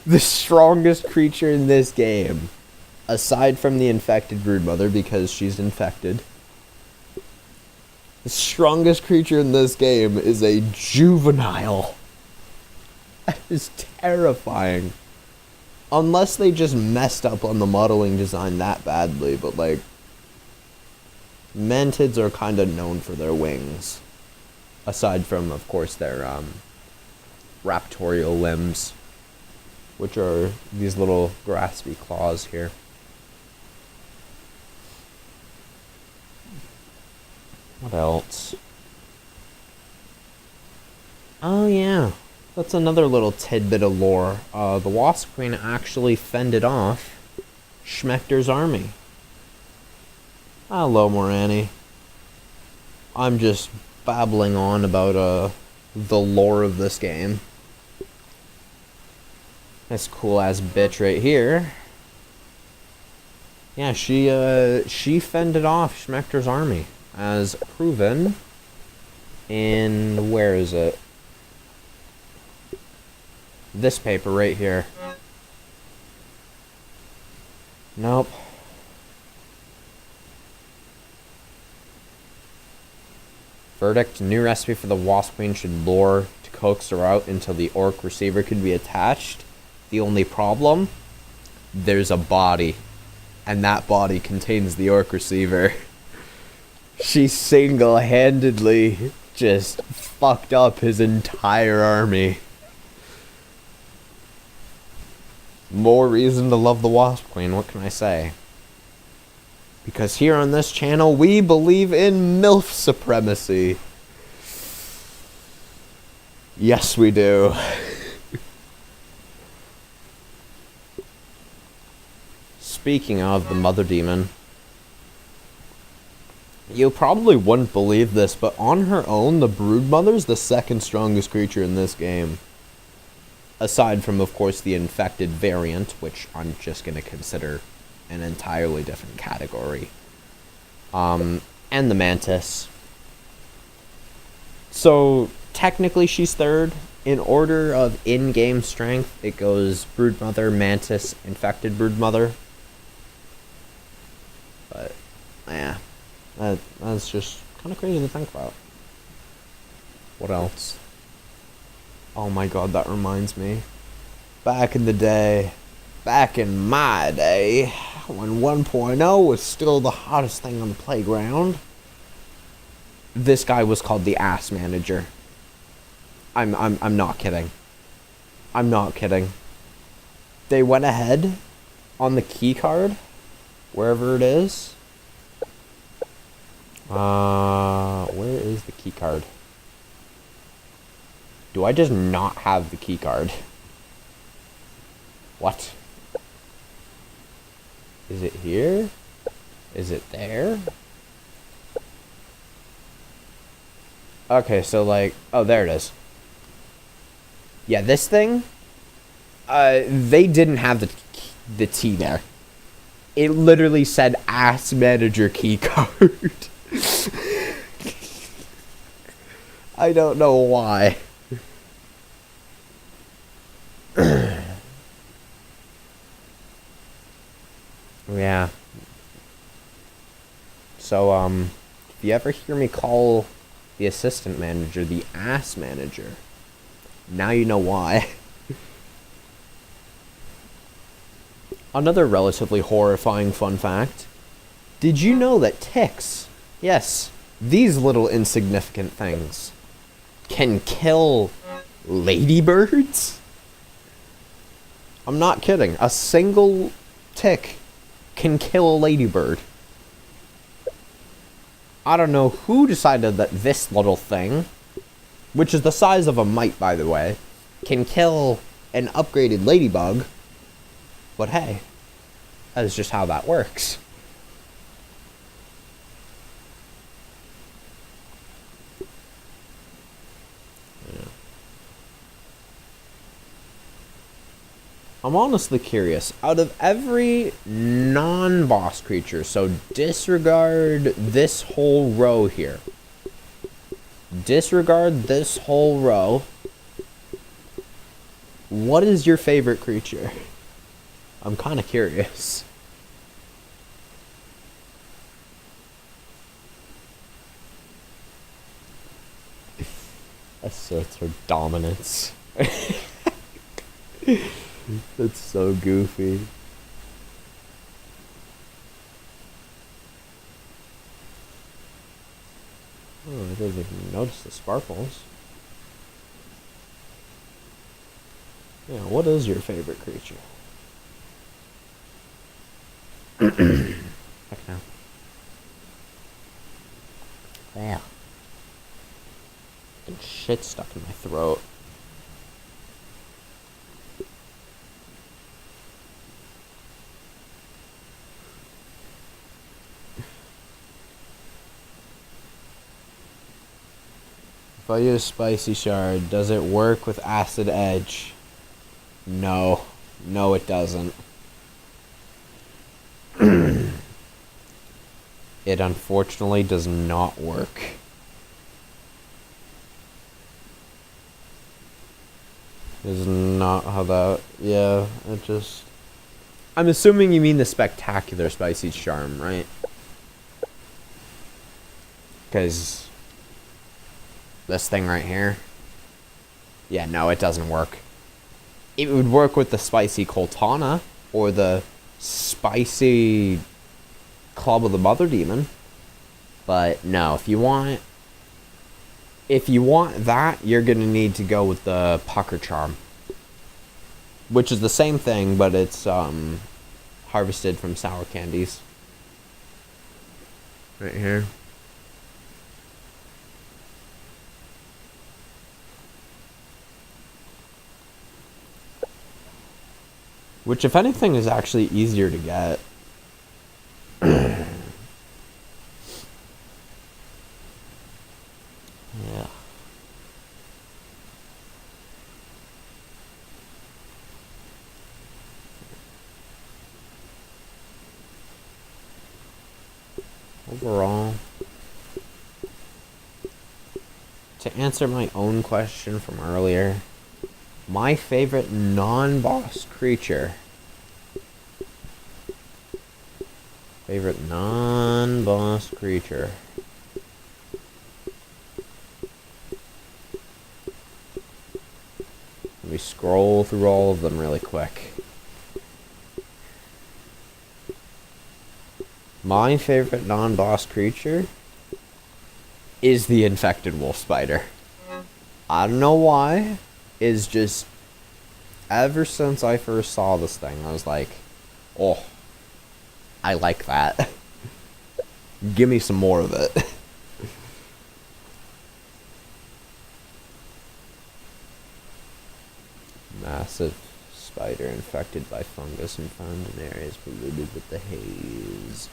The strongest creature in this game, aside from the infected broodmother because she's infected, the strongest creature in this game is a juvenile. That is terrifying. Unless they just messed up on the modeling design that badly, but like, mantids are kind of known for their wings. Aside from, of course, their raptorial limbs, which are these little graspy claws here. What else? Oh yeah, that's another little tidbit of lore. The Wasp Queen actually fended off Schmechter's army. Hello, Morani. I'm just babbling on about the lore of this game. This cool ass bitch right here. Yeah, she fended off Schmechter's army, as proven in, where is it? This paper right here. Nope. Verdict: new recipe for the Wasp Queen should lure to coax her out until the orc receiver can be attached. The only problem? There's a body. And that body contains the orc receiver. She single-handedly just fucked up his entire army. More reason to love the Wasp Queen, what can I say? Because here on this channel, we believe in MILF supremacy. Yes, we do. Speaking of the Mother Demon, you probably wouldn't believe this, but on her own, the Broodmother's the second strongest creature in this game. Aside from, of course, the infected variant, which I'm just going to consider an entirely different category. And the Mantis. So, technically she's third. In order of in-game strength, it goes Broodmother, Mantis, infected Broodmother. But, yeah, that's just kind of crazy to think about. What else? Oh my god, that reminds me. Back in the day, back in my day, when 1.0 was still the hottest thing on the playground, this guy was called the Ass Manager. I'm not kidding. I'm not kidding. They went ahead on the key card, wherever it is. Where is the key card? Do I just not have the key card? What? Is it here? Is it there? Okay, so like, oh, there it is. Yeah, this thing, they didn't have the T there. It literally said Ass Manager key card. I don't know why. Yeah. So, if you ever hear me call the assistant manager, the ass manager. Now you know why. Another relatively horrifying fun fact. Did you know that ticks, yes, these little insignificant things, can kill ladybirds? I'm not kidding. A single tick can kill a ladybird. I don't know who decided that this little thing, which is the size of a mite, by the way, can kill an upgraded ladybug. But hey, that is just how that works. Yeah. I'm honestly curious, out of every non-boss creature, so disregard this whole row here. Disregard this whole row. What is your favorite creature? I'm kind of curious. Asserts her dominance. That's so goofy. Oh, I didn't even notice the sparkles. Yeah, what is your favorite creature? Heck no. Yeah. And shit stuck in my throat. If I use Spicy Shard, does it work with Acid Edge? No. No, it doesn't. It unfortunately does not work. Is not how that... Yeah, it just... I'm assuming you mean the Spectacular Spicy Charm, right? Because... this thing right here... Yeah, no, it doesn't work. It would work with the Spicy Coltana, or the Spicy Club of the Mother Demon. But no, if you want that, you're gonna need to go with the Pucker Charm, which is the same thing, but it's harvested from sour candies. Right here. Which, if anything, is actually easier to get. Yeah. Overall, to answer my own question from earlier, my favorite non-boss creature. Favorite non-boss creature. Let me scroll through all of them really quick. My favorite non-boss creature is the infected wolf spider. I don't know why. It's just, ever since I first saw this thing, I was like, oh, I like that. Give me some more of it. Massive spider infected by fungus and found in areas polluted with the haze.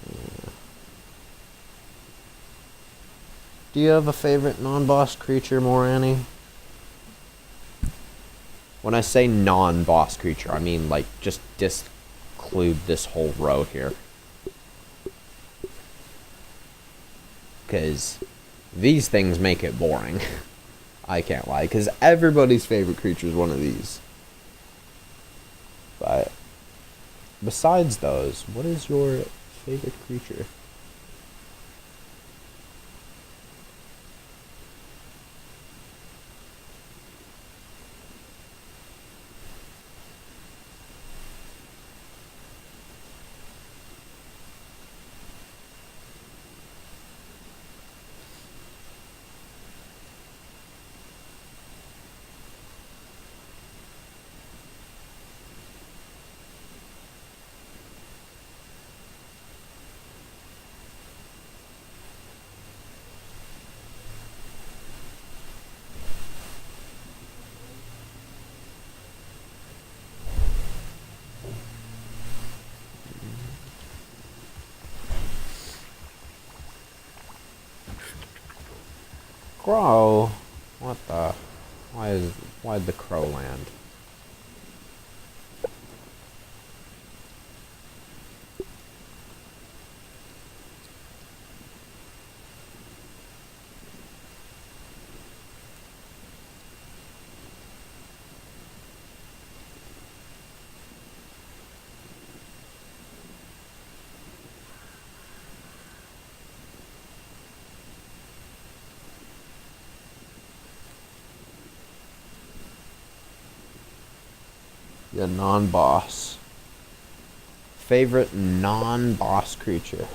Yeah. Do you have a favorite non-boss creature, Morani? When I say non-boss creature, I mean like just disclude this whole row here. Because these things make it boring. I can't lie, because everybody's favorite creature is one of these. But besides those, what is your favorite creature? crow? What the? Why'd the crow land? The non-boss. Favorite non-boss creature.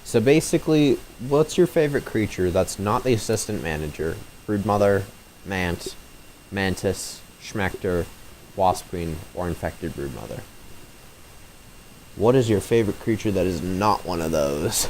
So basically, what's your favorite creature that's not the assistant manager? Broodmother, Mant, Mantis, Schmector, Wasp Queen, or Infected Broodmother? What is your favorite creature that is not one of those?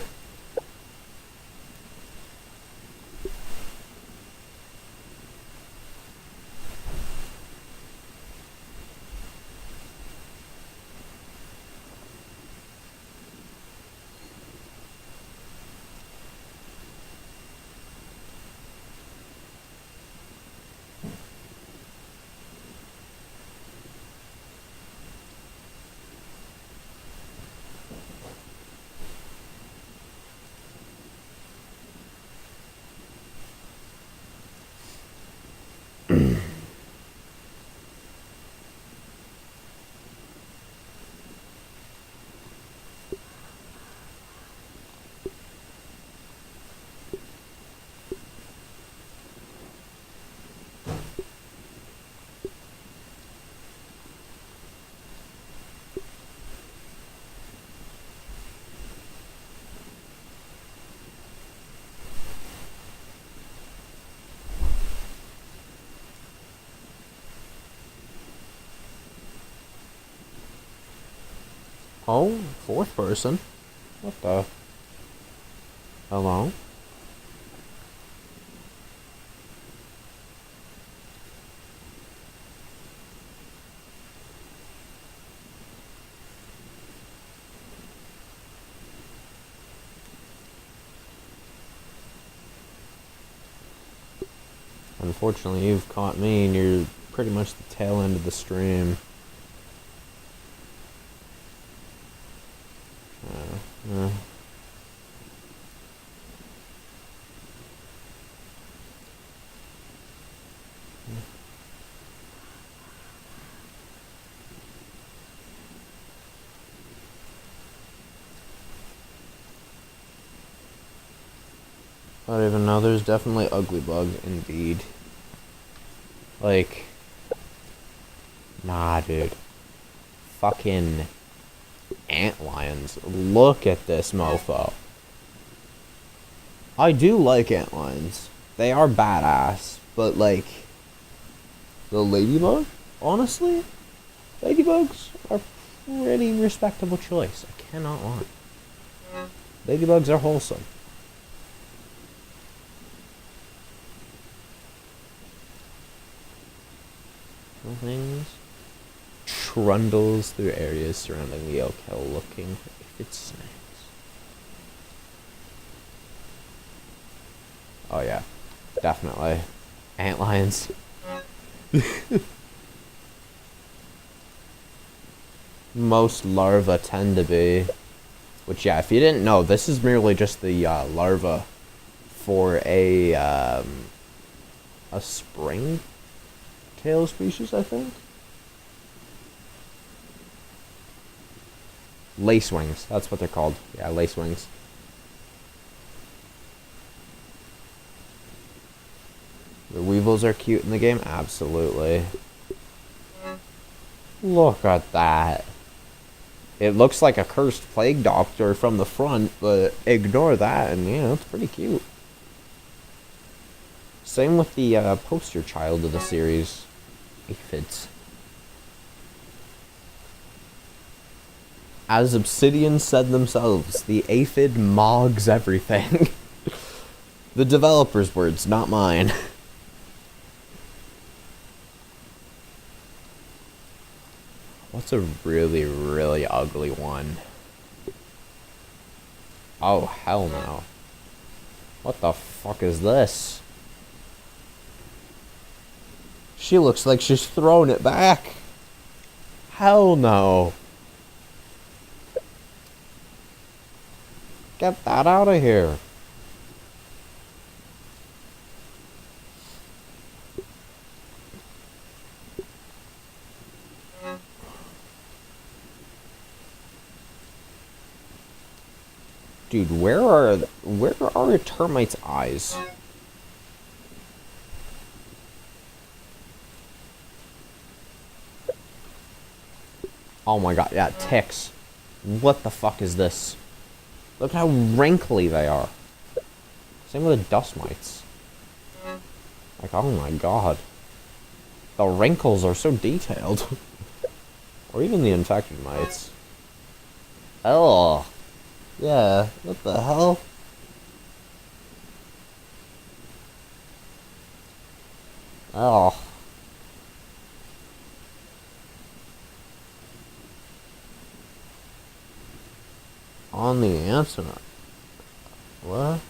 Oh, fourth person. What the? Hello? Unfortunately, you've caught me and you're pretty much the tail end of the stream. Uh. I don't even know. There's definitely ugly bug, indeed. Like, nah, dude. Fucking antlions. Look at this mofo. I do like antlions. They are badass, but like, the ladybug, honestly, ladybugs are pretty respectable choice. I cannot lie. Ladybugs are wholesome. Things. Trundles through areas surrounding the Oak Hill looking if it's snakes. Oh yeah, definitely. Antlions. Most larvae tend to be. Which, yeah, if you didn't know, this is merely just the larva for a spring tail species, I think. Lacewings, that's what they're called. Yeah, lacewings. The weevils are cute in the game? Absolutely. Look at that. It looks like a cursed plague doctor from the front, but ignore that and yeah, it's pretty cute. Same with the poster child of the series, aphids. As Obsidian said themselves, the aphid mogs everything. The developer's words, not mine. What's a really, really ugly one? Oh, hell no. What the fuck is this? She looks like she's throwing it back. Hell no. Get that out of here. Dude, where are a termite's eyes? Oh my god, yeah, ticks. What the fuck is this? Look how wrinkly they are. Same with the dust mites. Like, oh my god. The wrinkles are so detailed. Or even the infected mites. Oh. Yeah, what the hell? Oh. On the antenna. What? Are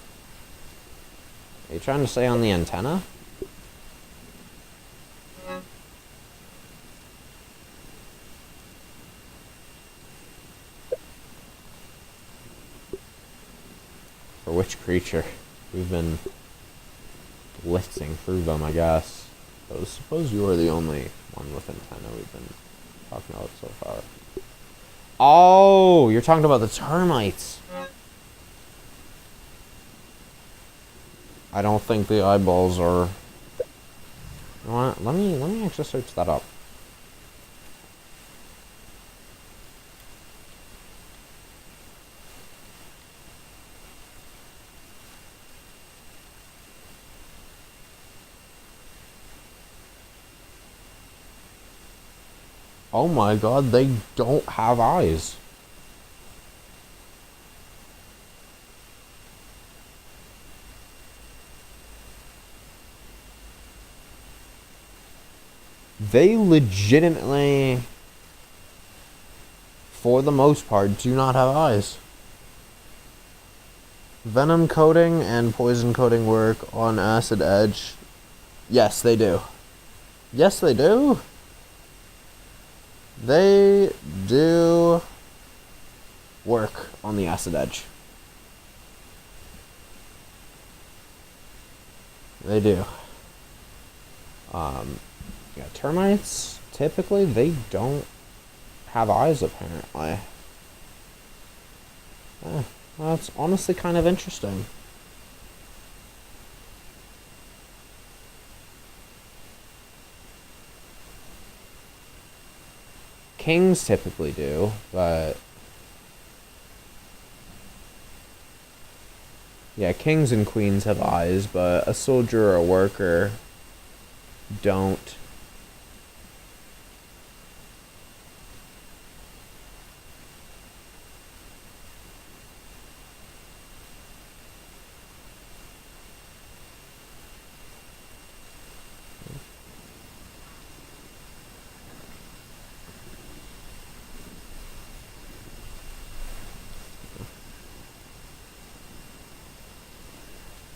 you trying to say on the antenna? For which creature? We've been blitzing through them, I guess. But I suppose you are the only one with antenna we've been talking about so far. Oh, you're talking about the termites. I don't think the eyeballs are... You know what? Let me actually search that up. Oh my god, they don't have eyes. They legitimately, for the most part, do not have eyes. Venom coating and poison coating work on acid edge. Yes, they do. Yes, they do. They do work on the acid edge. They do. Yeah, termites, typically, they don't have eyes, apparently. That's honestly kind of interesting. Kings typically do, but... Yeah, kings and queens have eyes, but a soldier or a worker don't.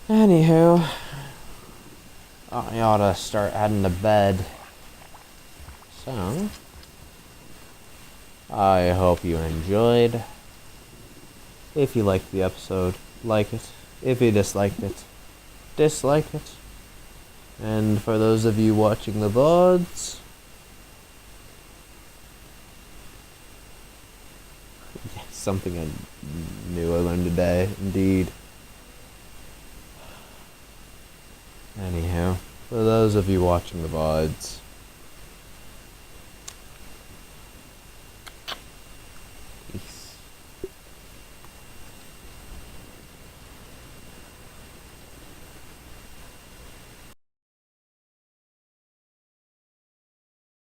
Anywho, I ought to start heading to bed. So, I hope you enjoyed. If you liked the episode, like it. If you disliked it, dislike it. And for those of you watching the VODs, something new I learned today, indeed. Anyhow, for those of you watching the VODs,